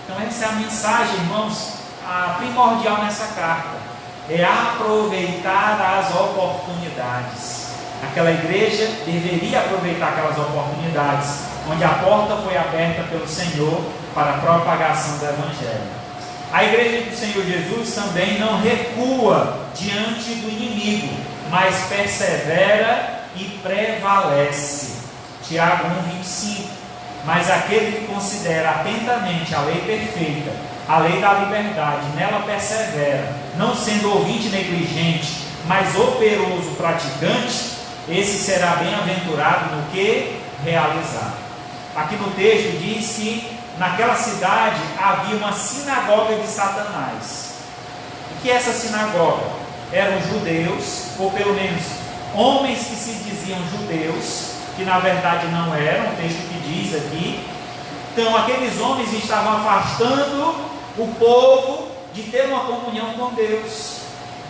Então essa é a mensagem, irmãos, a primordial nessa carta, é aproveitar as oportunidades. Aquela igreja deveria aproveitar aquelas oportunidades, onde a porta foi aberta pelo Senhor para a propagação do Evangelho. A igreja do Senhor Jesus também não recua diante do inimigo, mas persevera e prevalece. Tiago 1,25: Mas aquele que considera atentamente a lei perfeita, a lei da liberdade, nela persevera, não sendo ouvinte negligente, mas operoso praticante, esse será bem-aventurado no que realizar. Aqui no texto diz que naquela cidade havia uma sinagoga de Satanás. O que é essa sinagoga? Eram judeus, ou pelo menos homens que se diziam judeus, que na verdade não eram, o texto que diz aqui. Então aqueles homens estavam afastando o povo de ter uma comunhão com Deus,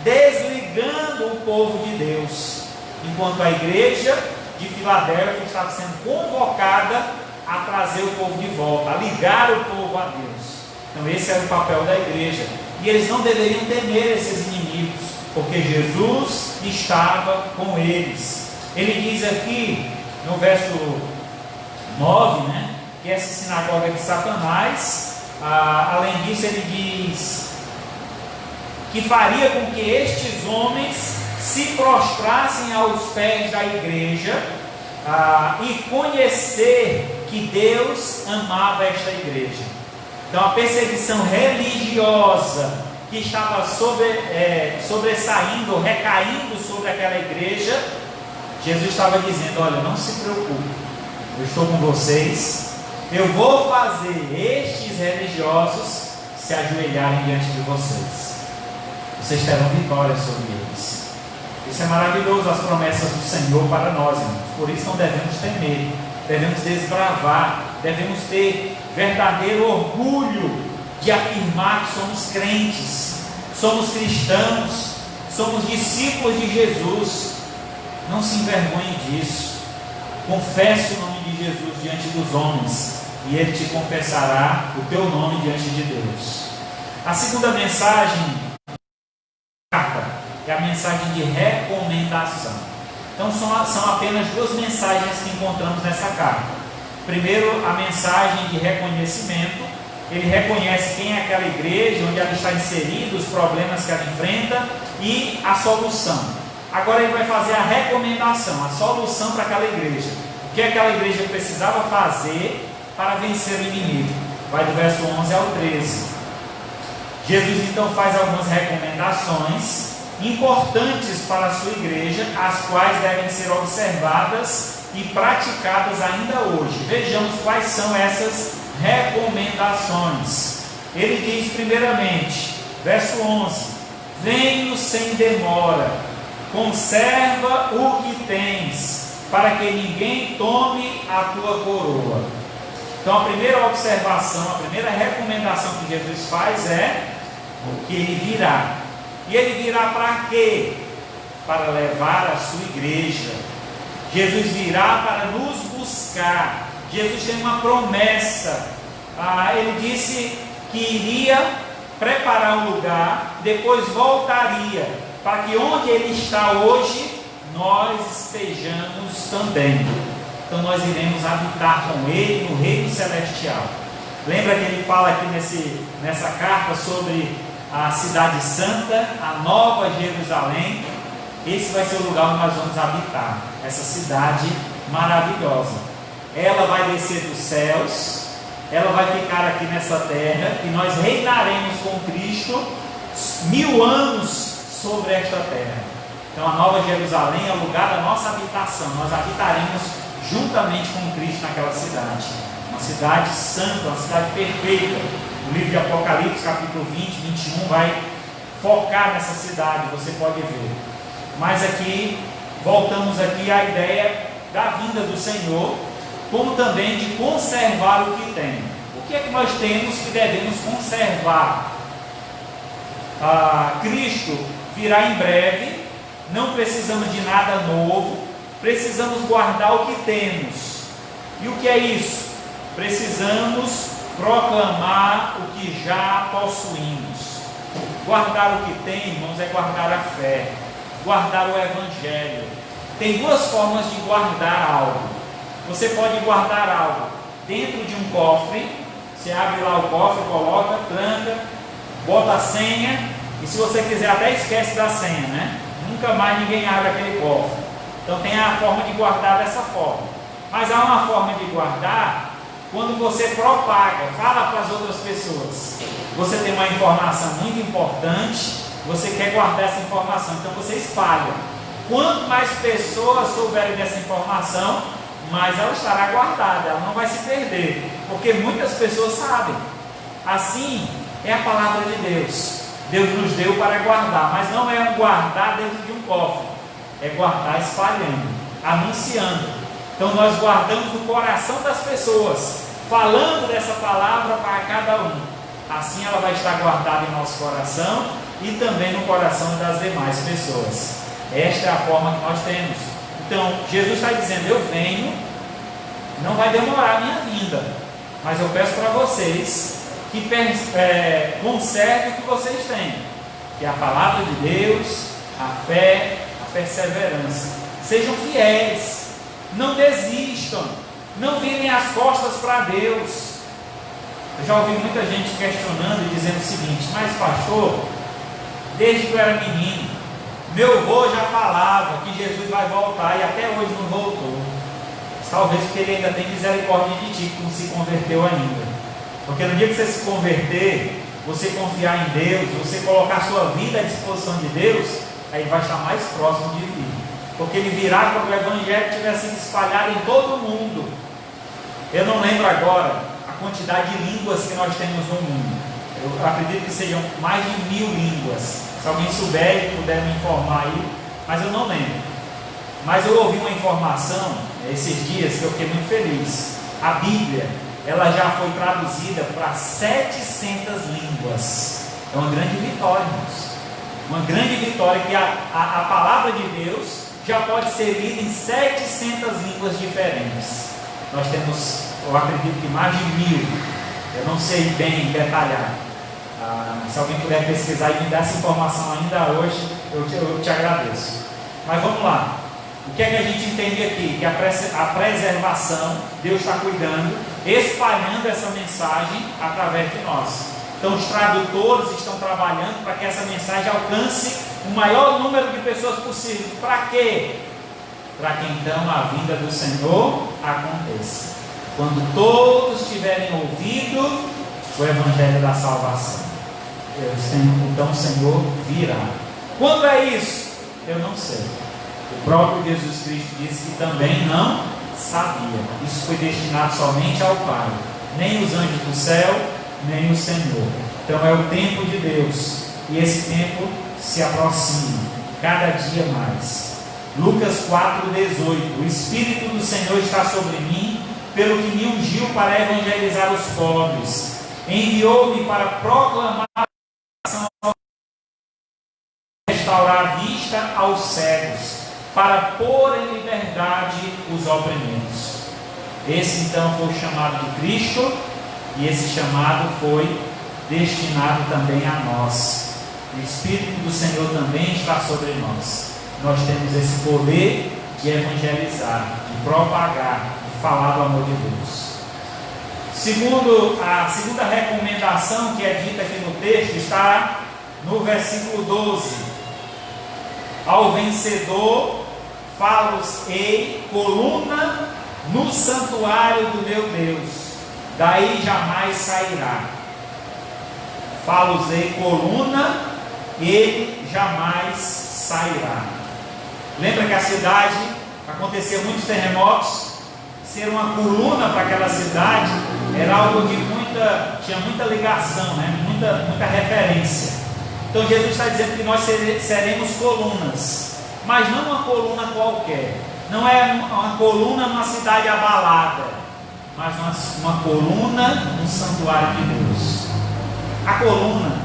desligando o povo de Deus, enquanto a igreja de Filadélfia estava sendo convocada a trazer o povo de volta, a ligar o povo a Deus. Então esse era o papel da igreja, e eles não deveriam temer esses inimigos, porque Jesus estava com eles. Ele diz aqui no verso 9, que essa sinagoga de Satanás, além disso ele diz que faria com que estes homens se prostrassem aos pés da igreja, e conhecer que Deus amava esta igreja. Então a perseguição religiosa que estava sobressaindo, recaindo sobre aquela igreja, Jesus estava dizendo: olha, não se preocupe, eu estou com vocês, eu vou fazer estes religiosos se ajoelharem diante de vocês, vocês terão vitória sobre eles. Isso é maravilhoso, as promessas do Senhor para nós, irmãos. Por isso não devemos temer, devemos desbravar, devemos ter verdadeiro orgulho de afirmar que somos crentes, somos cristãos, somos discípulos de Jesus. Não se envergonhe disso. Confesse o nome de Jesus diante dos homens, e Ele te confessará o teu nome diante de Deus. A segunda mensagem é a mensagem de recomendação. Então são apenas duas mensagens que encontramos nessa carta. Primeiro, a mensagem de reconhecimento. Ele reconhece quem é aquela igreja, onde ela está inserida, os problemas que ela enfrenta e a solução. Agora ele vai fazer a recomendação, a solução para aquela igreja. O que aquela igreja precisava fazer para vencer o inimigo. Vai do verso 11 ao 13. Jesus então faz algumas recomendações importantes para a sua igreja, as quais devem ser observadas e praticadas ainda hoje. Vejamos quais são essas recomendações. Ele diz primeiramente, verso 11: venho sem demora, conserva o que tens, para que ninguém tome a tua coroa. Então a primeira observação, a primeira recomendação que Jesus faz é que ele virá. E ele virá para quê? Para levar a sua igreja. Jesus virá para nos buscar. Jesus tem uma promessa. Ele disse que iria preparar um lugar, depois voltaria, para que onde ele está hoje, nós estejamos também. Então nós iremos habitar com ele no reino celestial. Lembra que ele fala aqui nessa carta sobre a cidade santa, a nova Jerusalém? Esse vai ser o lugar onde nós vamos habitar, essa cidade maravilhosa. Ela vai descer dos céus, ela vai ficar aqui nessa terra, e nós reinaremos com Cristo 1000 anos sobre esta terra. Então a nova Jerusalém é o lugar da nossa habitação. Nós habitaremos juntamente com Cristo naquela cidade, uma cidade santa, uma cidade perfeita. O livro de Apocalipse, capítulo 20, 21, vai focar nessa cidade, você pode ver. Mas aqui, voltamos aqui à ideia da vinda do Senhor, como também de conservar o que tem. O que é que nós temos que devemos conservar? Cristo virá em breve, não precisamos de nada novo, precisamos guardar o que temos. E o que é isso? Precisamos proclamar o que já possuímos. Guardar o que tem, irmãos, é guardar a fé, guardar o Evangelho. Tem duas formas de guardar algo. Você pode guardar algo dentro de um cofre. Você abre lá o cofre, coloca, tranca, bota a senha, e se você quiser até esquece da senha, né? Nunca mais ninguém abre aquele cofre. Então tem a forma de guardar dessa forma. Mas há uma forma de guardar quando você propaga, fala para as outras pessoas. Você tem uma informação muito importante, você quer guardar essa informação, então você espalha. Quanto mais pessoas souberem dessa informação, mais ela estará guardada, ela não vai se perder, porque muitas pessoas sabem. Assim é a palavra de Deus. Deus nos deu para guardar, mas não é guardar dentro de um cofre, é guardar espalhando, anunciando. Então nós guardamos no coração das pessoas, falando dessa palavra para cada um. Assim ela vai estar guardada em nosso coração e também no coração das demais pessoas. Esta é a forma que nós temos. Então Jesus está dizendo: eu venho, não vai demorar a minha vinda, mas eu peço para vocês que conservem o que vocês têm, que é a palavra de Deus, a fé, a perseverança. Sejam fiéis, não desistam, não virem as costas para Deus. Eu já ouvi muita gente questionando e dizendo o seguinte: mas pastor, desde que eu era menino, meu avô já falava que Jesus vai voltar e até hoje não voltou. Talvez porque ele ainda tem misericórdia de ti, que não se converteu ainda. Porque no dia que você se converter, você confiar em Deus, você colocar a sua vida à disposição de Deus, aí vai estar mais próximo de vir. Porque ele virá quando o Evangelho tiver sido espalhado em todo o mundo. Eu não lembro agora a quantidade de línguas que nós temos no mundo. Eu acredito que sejam mais de 1000 línguas. Se alguém souber e puder me informar aí, mas eu não lembro. Mas eu ouvi uma informação esses dias que eu fiquei muito feliz. A Bíblia, ela já foi traduzida para 700 línguas. É uma grande vitória, irmãos. Uma grande vitória, que a palavra de Deus já pode ser lida em 700 línguas diferentes. Nós temos, eu acredito que mais de 1000. Eu não sei bem detalhar. Se alguém puder pesquisar e me dar essa informação ainda hoje, eu te agradeço. Mas vamos lá. O que é que a gente entende aqui? Que a preservação, Deus está cuidando, espalhando essa mensagem através de nós. Então os tradutores estão trabalhando para que essa mensagem alcance o maior número de pessoas possível. Para quê? Para que então a vinda do Senhor aconteça. quando todos tiverem ouvido o Evangelho da salvação. Então o Senhor virá. Quando é isso? Eu não sei. O próprio Jesus Cristo disse que também não sabia. Isso foi destinado somente ao Pai. Nem os anjos do céu, nem o Senhor. Então é o tempo de Deus. E esse tempo se aproxima cada dia mais. Lucas 4,18. O Espírito do Senhor está sobre mim, pelo que me ungiu para evangelizar os pobres. Enviou-me para proclamar restaurar a vista aos cegos, para pôr em liberdade os oprimidos. Esse então foi o chamado de Cristo, e esse chamado foi destinado também a nós. O Espírito do Senhor também está sobre nós. Nós temos esse poder de evangelizar, de propagar, de falar do amor de Deus. A segunda recomendação que é dita aqui no texto está no versículo 12. Ao vencedor falo-ei coluna no santuário do meu Deus, daí jamais sairá. Falo-ei coluna, ele jamais sairá. Lembra que a cidade aconteceu muitos terremotos? Ser uma coluna para aquela cidade era algo que tinha muita ligação, né? muita referência. Então Jesus está dizendo que nós seremos colunas, mas não uma coluna qualquer. Não é uma coluna numa cidade abalada, mas uma coluna no santuário de Deus. A coluna,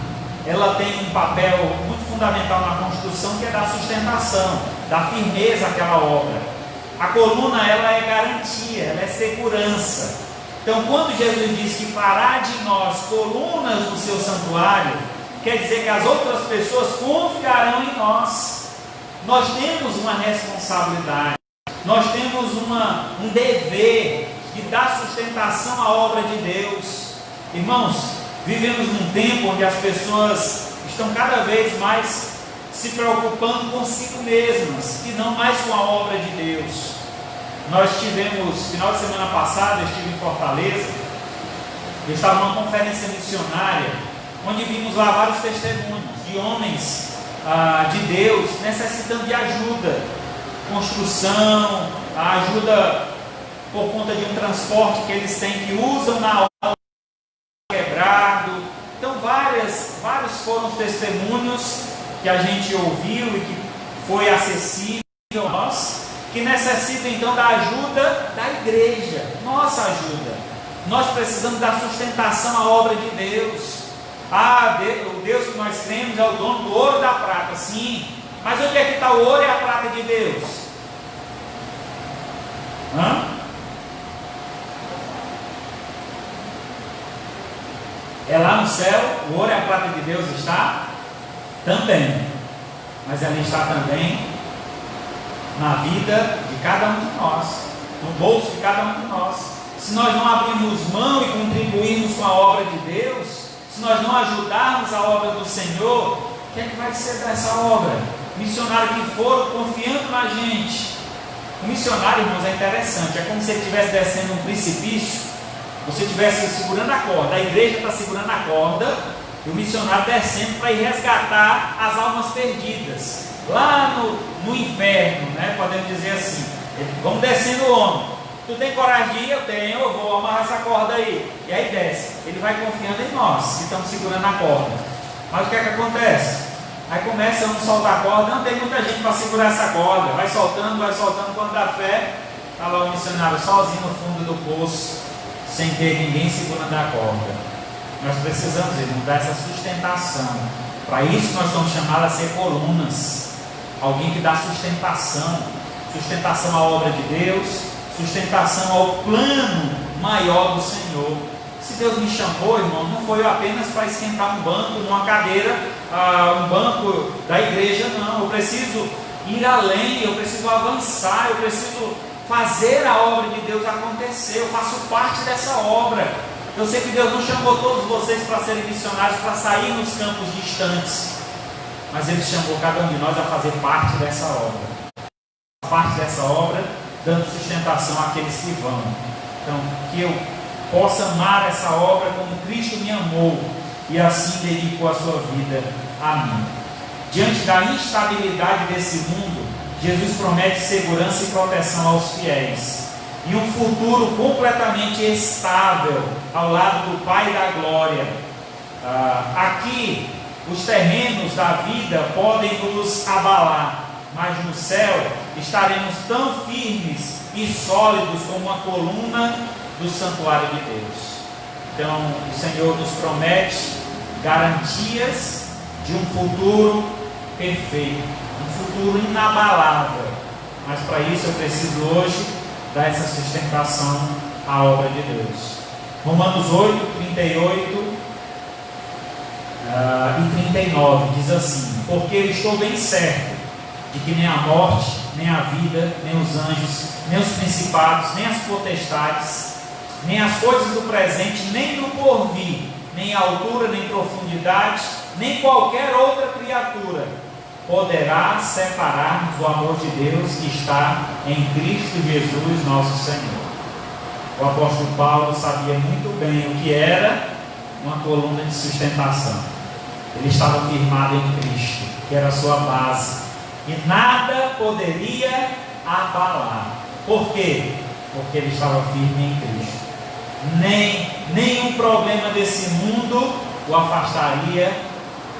ela tem um papel muito fundamental na construção, que é da sustentação, da firmeza àquela obra. A coluna, ela é garantia, ela é segurança. Então, quando Jesus diz que fará de nós colunas no seu santuário, quer dizer que as outras pessoas confiarão em nós. Nós temos uma responsabilidade, nós temos um dever de dar sustentação à obra de Deus. Irmãos, vivemos num tempo onde as pessoas estão cada vez mais se preocupando consigo mesmas e não mais com a obra de Deus. Nós tivemos, final de semana passada, eu estive em Fortaleza, eu estava numa conferência missionária, onde vimos lá vários testemunhos de homens de Deus necessitando de ajuda, construção, ajuda por conta de um transporte que eles têm, que usam na obra, quebrado. Então vários foram os testemunhos que a gente ouviu e que foi acessível a nós, que necessitam então da ajuda da igreja, nossa ajuda. Nós precisamos da sustentação à obra de Deus. O Deus que nós cremos é o dono do ouro e da prata, sim, mas onde é que está o ouro e a prata de Deus? É lá no céu, o ouro e a prata de Deus está? Também, mas ela está também na vida de cada um de nós, no bolso de cada um de nós. Se nós não abrirmos mão e contribuirmos com a obra de Deus, se nós não ajudarmos a obra do Senhor, o que é que vai ser dessa obra? Missionários que foram confiando na gente. O missionário, irmãos, é interessante, é como se ele estivesse descendo um precipício, você estivesse segurando a corda, a igreja está segurando a corda, e o missionário descendo para ir resgatar as almas perdidas, lá no inferno, né? Podemos dizer assim, vamos descendo o homem. Tu tem coragem de ir? Eu tenho, eu vou amarrar essa corda aí. E aí desce, ele vai confiando em nós, que estamos segurando a corda. Mas o que é que acontece? Aí começa a um soltar a corda, não tem muita gente para segurar essa corda, vai soltando, quando dá fé, está lá o missionário sozinho no fundo do poço, sem ter ninguém segurando a corda. Nós precisamos, irmão, dar essa sustentação. Para isso nós somos chamados a ser colunas. Alguém que dá sustentação à obra de Deus, sustentação ao plano maior do Senhor. Se Deus me chamou, irmão, não foi apenas para esquentar um banco, numa cadeira, um banco da igreja, não. Eu preciso ir além, eu preciso avançar, eu preciso fazer a obra de Deus acontecer. Eu faço parte dessa obra. Eu sei que Deus não chamou todos vocês para serem missionários, para sair nos campos distantes, mas Ele chamou cada um de nós a fazer parte dessa obra, dando sustentação àqueles que vão. Então, que eu possa amar essa obra como Cristo me amou e assim dedicou a sua vida a mim. Diante da instabilidade desse mundo, Jesus promete segurança e proteção aos fiéis e um futuro completamente estável ao lado do Pai da Glória. Aqui, os terrenos da vida podem nos abalar, mas no céu estaremos tão firmes e sólidos como uma coluna do santuário de Deus. Então, o Senhor nos promete garantias de um futuro perfeito, um futuro inabalável. Mas para isso eu preciso hoje dar essa sustentação à obra de Deus. Romanos 8, 38 e 39 diz assim: porque eu estou bem certo de que nem a morte, nem a vida, nem os anjos, nem os principados, nem as potestades, nem as coisas do presente, nem do porvir, nem a altura, nem profundidade, nem qualquer outra criatura poderá separar-nos do amor de Deus que está em Cristo Jesus nosso Senhor. O apóstolo Paulo sabia muito bem o que era uma coluna de sustentação. Ele estava firmado em Cristo, que era a sua base, e nada poderia abalar. Por quê? Porque ele estava firme em Cristo. Nenhum problema desse mundo o afastaria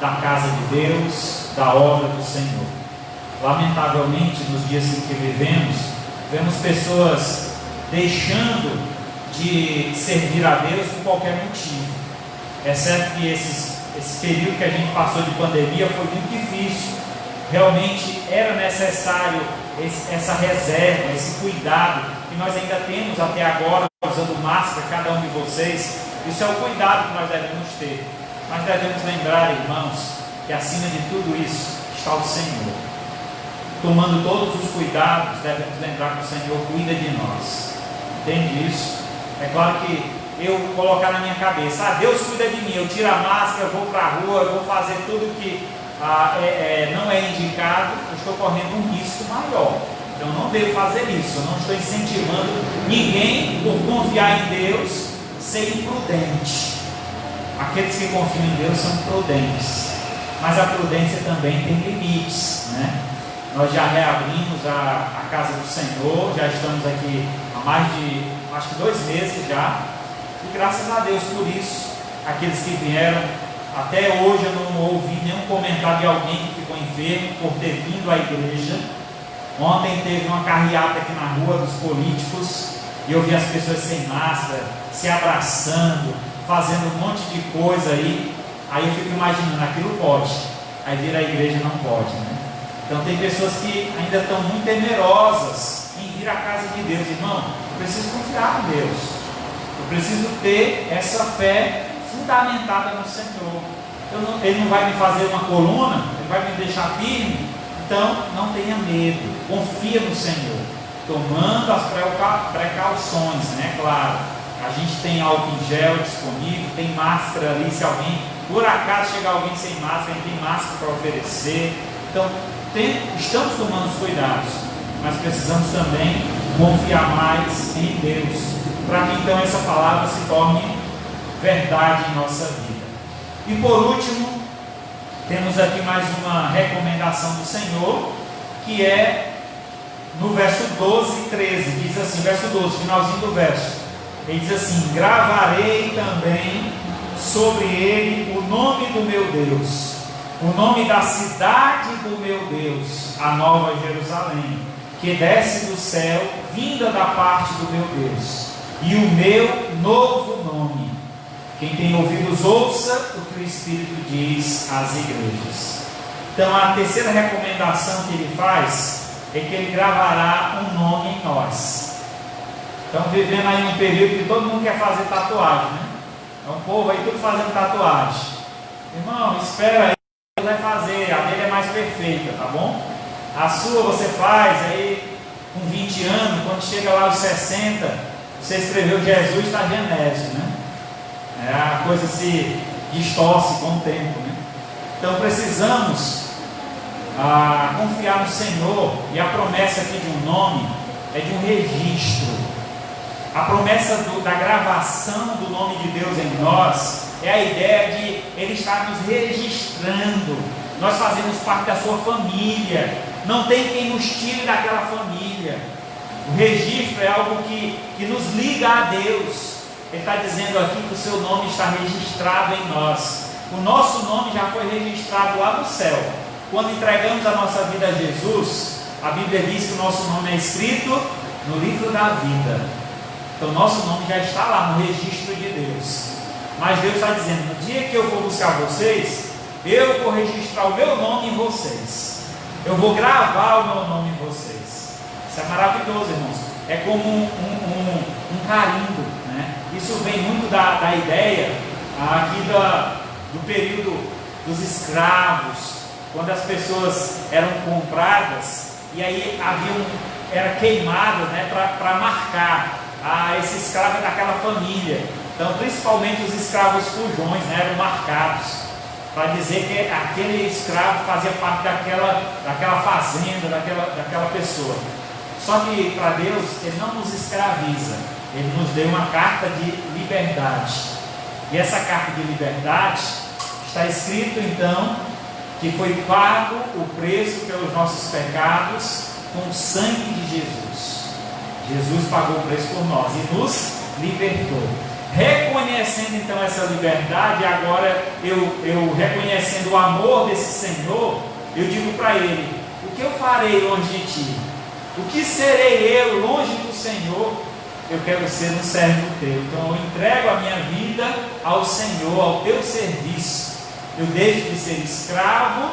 da casa de Deus, da obra do Senhor. Lamentavelmente, nos dias em que vivemos, vemos pessoas deixando de servir a Deus por qualquer motivo. É certo que esse período que a gente passou de pandemia foi muito difícil. Realmente era necessário essa reserva, esse cuidado que nós ainda temos até agora, usando máscara, cada um de vocês. Isso é o cuidado que nós devemos ter. Mas devemos lembrar, irmãos, que acima de tudo isso está o Senhor. Tomando todos os cuidados, devemos lembrar que o Senhor cuida de nós. Entende isso? É claro que eu colocar na minha cabeça, Deus cuida de mim, eu tiro a máscara, eu vou para a rua, eu vou fazer tudo que não é indicado, eu estou correndo um risco maior. Então não devo fazer isso. Eu não estou incentivando ninguém, por confiar em Deus, ser imprudente. Aqueles que confiam em Deus são prudentes, mas a prudência também tem limites, né? Nós já reabrimos a casa do Senhor, já estamos aqui há mais de, acho que 2 meses já, e graças a Deus por isso. Aqueles que vieram, até hoje eu não ouvi nenhum comentário de alguém que ficou enfermo por ter vindo à igreja. Ontem teve uma carreata aqui na rua dos políticos, e eu vi as pessoas sem máscara, se abraçando, fazendo um monte de coisa aí. Aí eu fico imaginando, aquilo pode, aí vir à igreja não pode, né? Então tem pessoas que ainda estão muito temerosas em vir à casa de Deus. Irmão, eu preciso confiar em Deus, eu preciso ter essa fé fundamentada no Senhor. Ele não vai me fazer uma coluna, Ele vai me deixar firme. Então não tenha medo, confia no Senhor, tomando as precauções, né? Claro, a gente tem álcool em gel disponível, tem máscara ali, se alguém, por acaso chegar alguém sem máscara, a gente tem máscara para oferecer. Então estamos tomando os cuidados, mas precisamos também confiar mais em Deus, para que então essa palavra se torne verdade em nossa vida. E por último, temos aqui mais uma recomendação do Senhor, que é no verso 12 e 13, diz assim, verso 12, finalzinho do verso, ele diz assim: gravarei também sobre ele o nome do meu Deus, o nome da cidade do meu Deus, a nova Jerusalém, que desce do céu, vinda da parte do meu Deus, e o meu novo nome. Quem tem ouvidos, ouça o que o Espírito diz às igrejas. Então a terceira recomendação que ele faz é que ele gravará um nome em nós. Estamos vivendo aí um período que todo mundo quer fazer tatuagem, né? É um povo aí tudo fazendo tatuagem. Irmão, espera aí, ele vai fazer, a dele é mais perfeita, tá bom? A sua você faz aí com 20 anos, quando chega lá aos 60, você escreveu Jesus na Genésio, né? A coisa se distorce com o tempo, né? Então precisamos confiar no Senhor. E a promessa aqui de um nome é de um registro. A promessa da gravação do nome de Deus em nós é a ideia de Ele estar nos registrando. Nós fazemos parte da sua família. Não tem quem nos tire daquela família. O registro é algo que nos liga a Deus. Ele está dizendo aqui que o seu nome está registrado em nós. O nosso nome já foi registrado lá no céu. Quando entregamos a nossa vida a Jesus, a Bíblia diz que o nosso nome é escrito no livro da vida. Então nosso nome já está lá no registro de Deus. Mas Deus está dizendo, no dia que eu for buscar vocês, eu vou registrar o meu nome em vocês. Eu vou gravar o meu nome em vocês. Isso é maravilhoso, irmãos. É como um carimbo, né? Isso vem muito da ideia aqui do período dos escravos, quando as pessoas eram compradas e aí era queimado, né, para marcar esse escravo daquela família. Então, principalmente os escravos fujões, né, eram marcados para dizer que aquele escravo fazia parte daquela fazenda, daquela pessoa. Só que para Deus, Ele não nos escraviza, Ele nos deu uma carta de liberdade. E essa carta de liberdade está escrito então que foi pago o preço pelos nossos pecados com o sangue de Jesus. Jesus pagou o preço por nós e nos libertou. Reconhecendo então essa liberdade, agora eu reconhecendo o amor desse Senhor, eu digo para Ele: o que eu farei longe de Ti? O que serei eu longe do Senhor? Eu quero ser um servo Teu. Então eu entrego a minha vida ao Senhor, ao Teu serviço. Eu deixo de ser escravo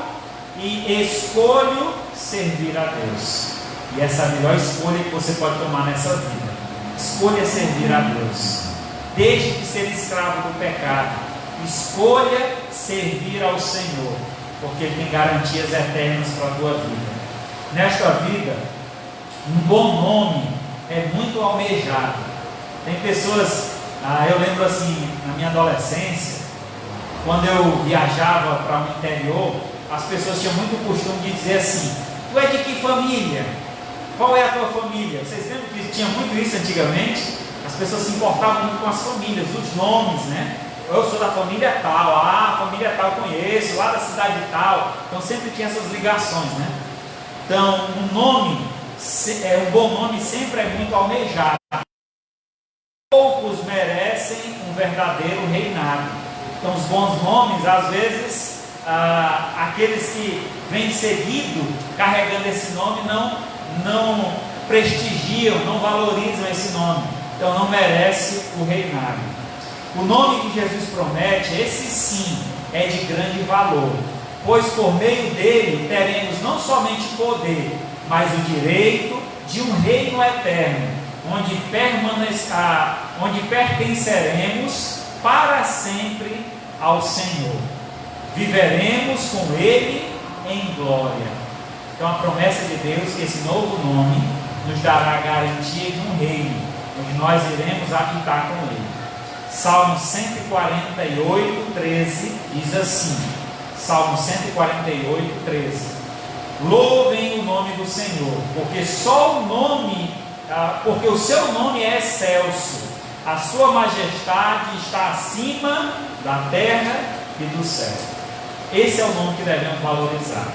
e escolho servir a Deus. E essa é a melhor escolha que você pode tomar nessa vida. Escolha servir a Deus. Deixe de ser escravo do pecado. Escolha servir ao Senhor, porque Ele tem garantias eternas para a tua vida. Nesta vida, um bom nome é muito almejado. Tem pessoas, eu lembro assim, na minha adolescência, quando eu viajava para o interior, as pessoas tinham muito costume de dizer assim: tu é de que família? Qual é a tua família? Vocês lembram que tinha muito isso antigamente? As pessoas se importavam muito com as famílias, os nomes, né? Eu sou da família tal, a família tal eu conheço, lá da cidade tal. Então sempre tinha essas ligações, né? Então um bom nome sempre é muito almejado. Poucos merecem um verdadeiro reinado. Então os bons nomes, às vezes, aqueles que vêm seguido, carregando esse nome, não prestigiam, não valorizam esse nome. Então não merece o reinado. O nome que Jesus promete, esse sim, é de grande valor, pois por meio dele teremos não somente poder, mas o direito de um reino eterno, onde pertenceremos para sempre ao Senhor. Viveremos com Ele em glória. Então a promessa de Deus, que esse novo nome nos dará a garantia de um reino, onde nós iremos habitar com Ele. Salmo 148, 13 diz assim: Salmo 148, 13: louvem o nome do Senhor, porque o seu nome é excelso, a sua majestade está acima da terra e do céu. Esse é o nome que devemos valorizar.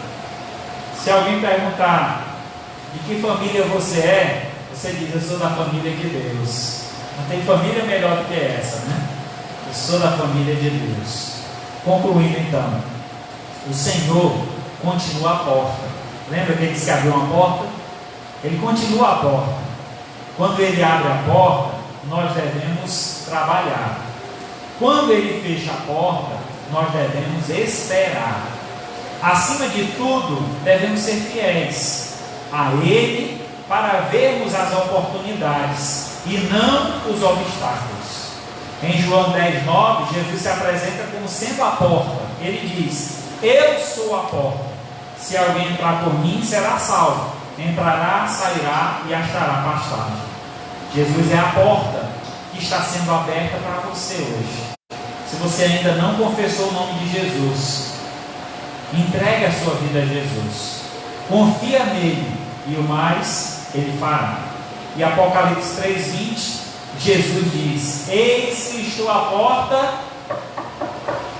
Se alguém perguntar de que família você é, você diz: eu sou da família de Deus. Não tem família melhor do que essa, né? Eu sou da família de Deus. Concluindo então, o Senhor continua à porta. Lembra que Ele disse que abriu uma porta? Ele continua à porta. Quando Ele abre a porta, nós devemos trabalhar. Quando Ele fecha a porta, nós devemos esperar. Acima de tudo, devemos ser fiéis a Ele para vermos as oportunidades e não os obstáculos. Em João 10:9, Jesus se apresenta como sendo a porta. Ele diz: eu sou a porta. Se alguém entrar por mim, será salvo. Entrará, sairá e achará pastagem. Jesus é a porta que está sendo aberta para você hoje. Se você ainda não confessou o nome de Jesus, entregue a sua vida a Jesus. Confia nele e o mais Ele fará. E Apocalipse 3:20 Jesus diz: eis que estou à porta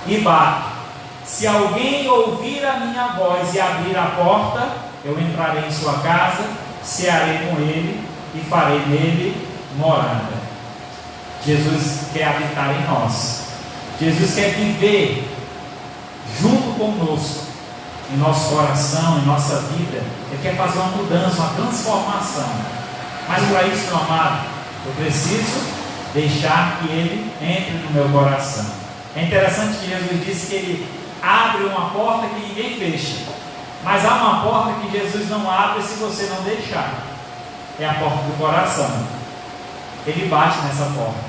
e bato. Se alguém ouvir a minha voz e abrir a porta, eu entrarei em sua casa, cearei com ele e farei nele morada. Jesus quer habitar em nós. Jesus quer viver junto conosco, em nosso coração, em nossa vida. Ele quer fazer uma mudança, uma transformação. Mas para isso, meu amado, eu preciso deixar que Ele entre no meu coração. É interessante que Jesus disse que Ele abre uma porta que ninguém fecha. Mas há uma porta que Jesus não abre se você não deixar. É a porta do coração. Ele bate nessa porta.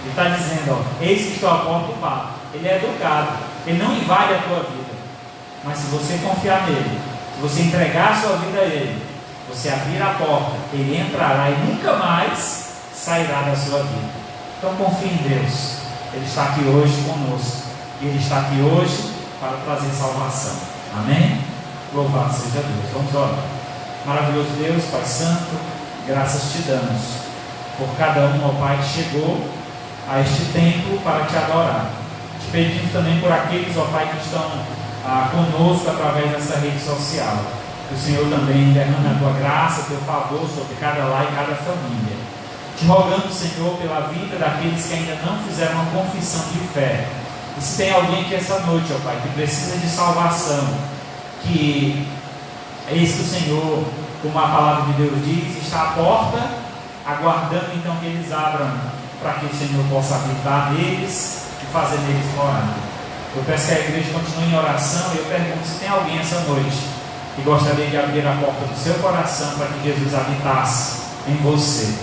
Ele está dizendo, ó, eis que estou à porta e bato. Ele é educado. Ele não invade a tua vida. Mas se você confiar nele, se você entregar a sua vida a ele, você abrir a porta, ele entrará e nunca mais sairá da sua vida. Então confie em Deus. Ele está aqui hoje conosco. E ele está aqui hoje para trazer salvação. Amém? Louvado seja Deus. Vamos orar. Maravilhoso Deus, Pai Santo, graças te damos por cada um, ó Pai, que chegou a este templo para te adorar. Te pedimos também por aqueles, ó Pai, que estão conosco através dessa rede social. Que o Senhor também derrame a tua graça, teu favor sobre cada lar e cada família. Te rogando, Senhor, pela vida daqueles que ainda não fizeram uma confissão de fé. E se tem alguém aqui essa noite, ó Pai, que precisa de salvação, que eis que o Senhor, como a palavra de Deus diz, está à porta, aguardando então que eles abram, para que o Senhor possa habitar neles e fazer neles morada. Eu peço que a igreja continue em oração e eu pergunto se tem alguém essa noite que gostaria de abrir a porta do seu coração para que Jesus habitasse em você.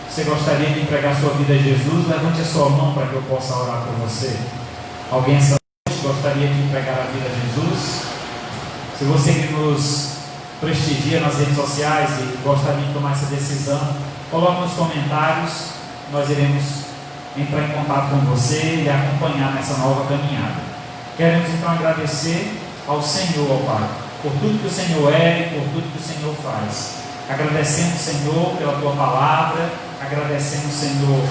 Você gostaria de entregar sua vida a Jesus? Levante a sua mão para que eu possa orar por você. Alguém essa noite gostaria de entregar a vida a Jesus? Se você que nos prestigia nas redes sociais e gostaria de tomar essa decisão, coloque nos comentários. Nós iremos entrar em contato com você e acompanhar nessa nova caminhada. Queremos então agradecer ao Senhor, ó Pai, por tudo que o Senhor é e por tudo que o Senhor faz. Agradecemos, Senhor, pela tua palavra, agradecemos, Senhor,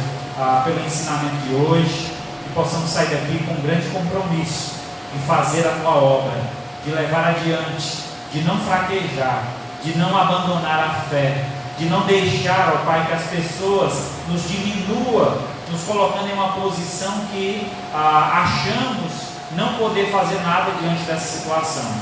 pelo ensinamento de hoje, que possamos sair daqui com um grande compromisso de fazer a tua obra, de levar adiante, de não fraquejar, de não abandonar a fé, de não deixar, ó Pai, que as pessoas nos diminuam, nos colocando em uma posição que achamos não poder fazer nada diante dessa situação,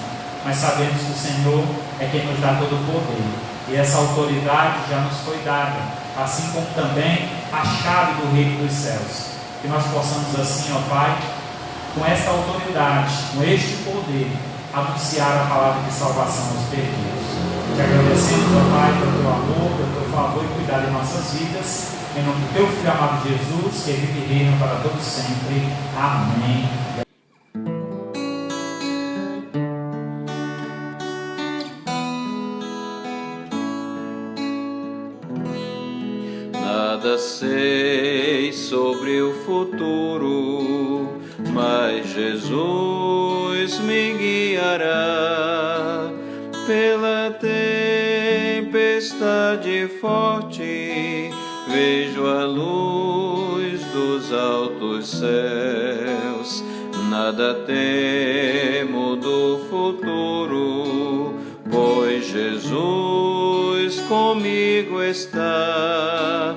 mas sabemos que o Senhor é quem nos dá todo o poder, e essa autoridade já nos foi dada, assim como também a chave do reino dos céus. Que nós possamos assim, ó Pai, com esta autoridade, com este poder, anunciar a palavra de salvação aos perdidos. Te agradecemos, ó Pai, pelo teu amor, pelo teu favor e cuidado em nossas vidas, em nome do teu Filho amado Jesus, que vive e reina para todos sempre. Amém. Nada sei sobre o futuro, mas Jesus me guiará pela tempestade forte. Vejo a luz dos altos céus, nada temo do futuro, pois Jesus comigo está.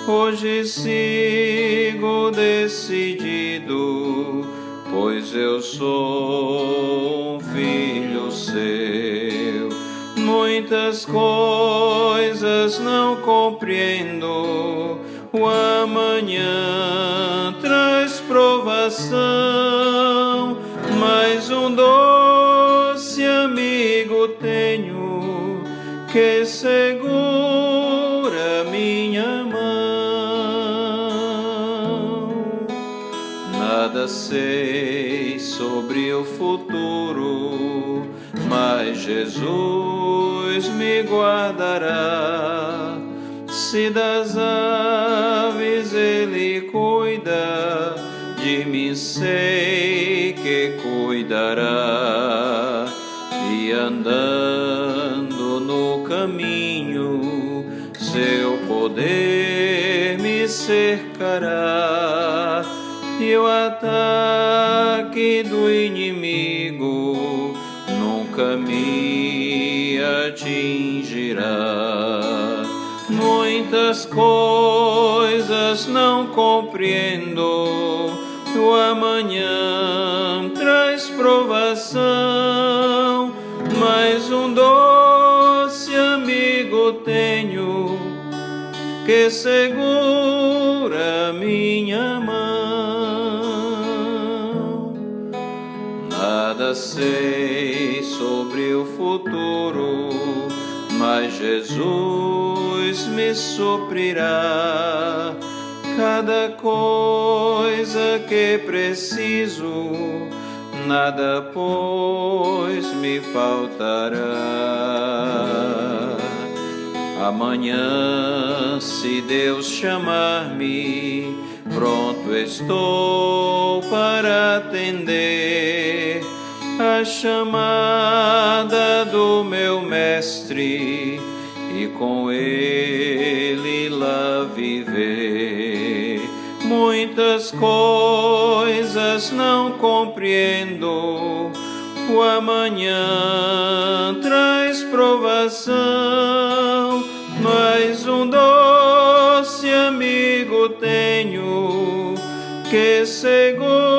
Hoje sigo decidido, pois eu sou um filho seu. Muitas coisas não compreendo, o amanhã traz provação, mas um doce amigo tenho que segura minha mão. Nada sei sobre o futuro, mas Jesus me guardará. Se das aves ele cuida, de mim sei que cuidará. E andando no caminho, seu poder me cercará e o ataque do inimigo nunca me atingirá. Muitas coisas não compreendo, o amanhã traz provação, mas um doce amigo tenho que segura minha mão. Nada sei sobre o futuro, mas Jesus me suprirá cada coisa que preciso, nada pois me faltará. Amanhã, se Deus chamar-me, pronto estou para atender a chamada do meu Mestre e com Ele lá viver. Muitas coisas não compreendo, o amanhã traz provação, mas um doce amigo tenho que segura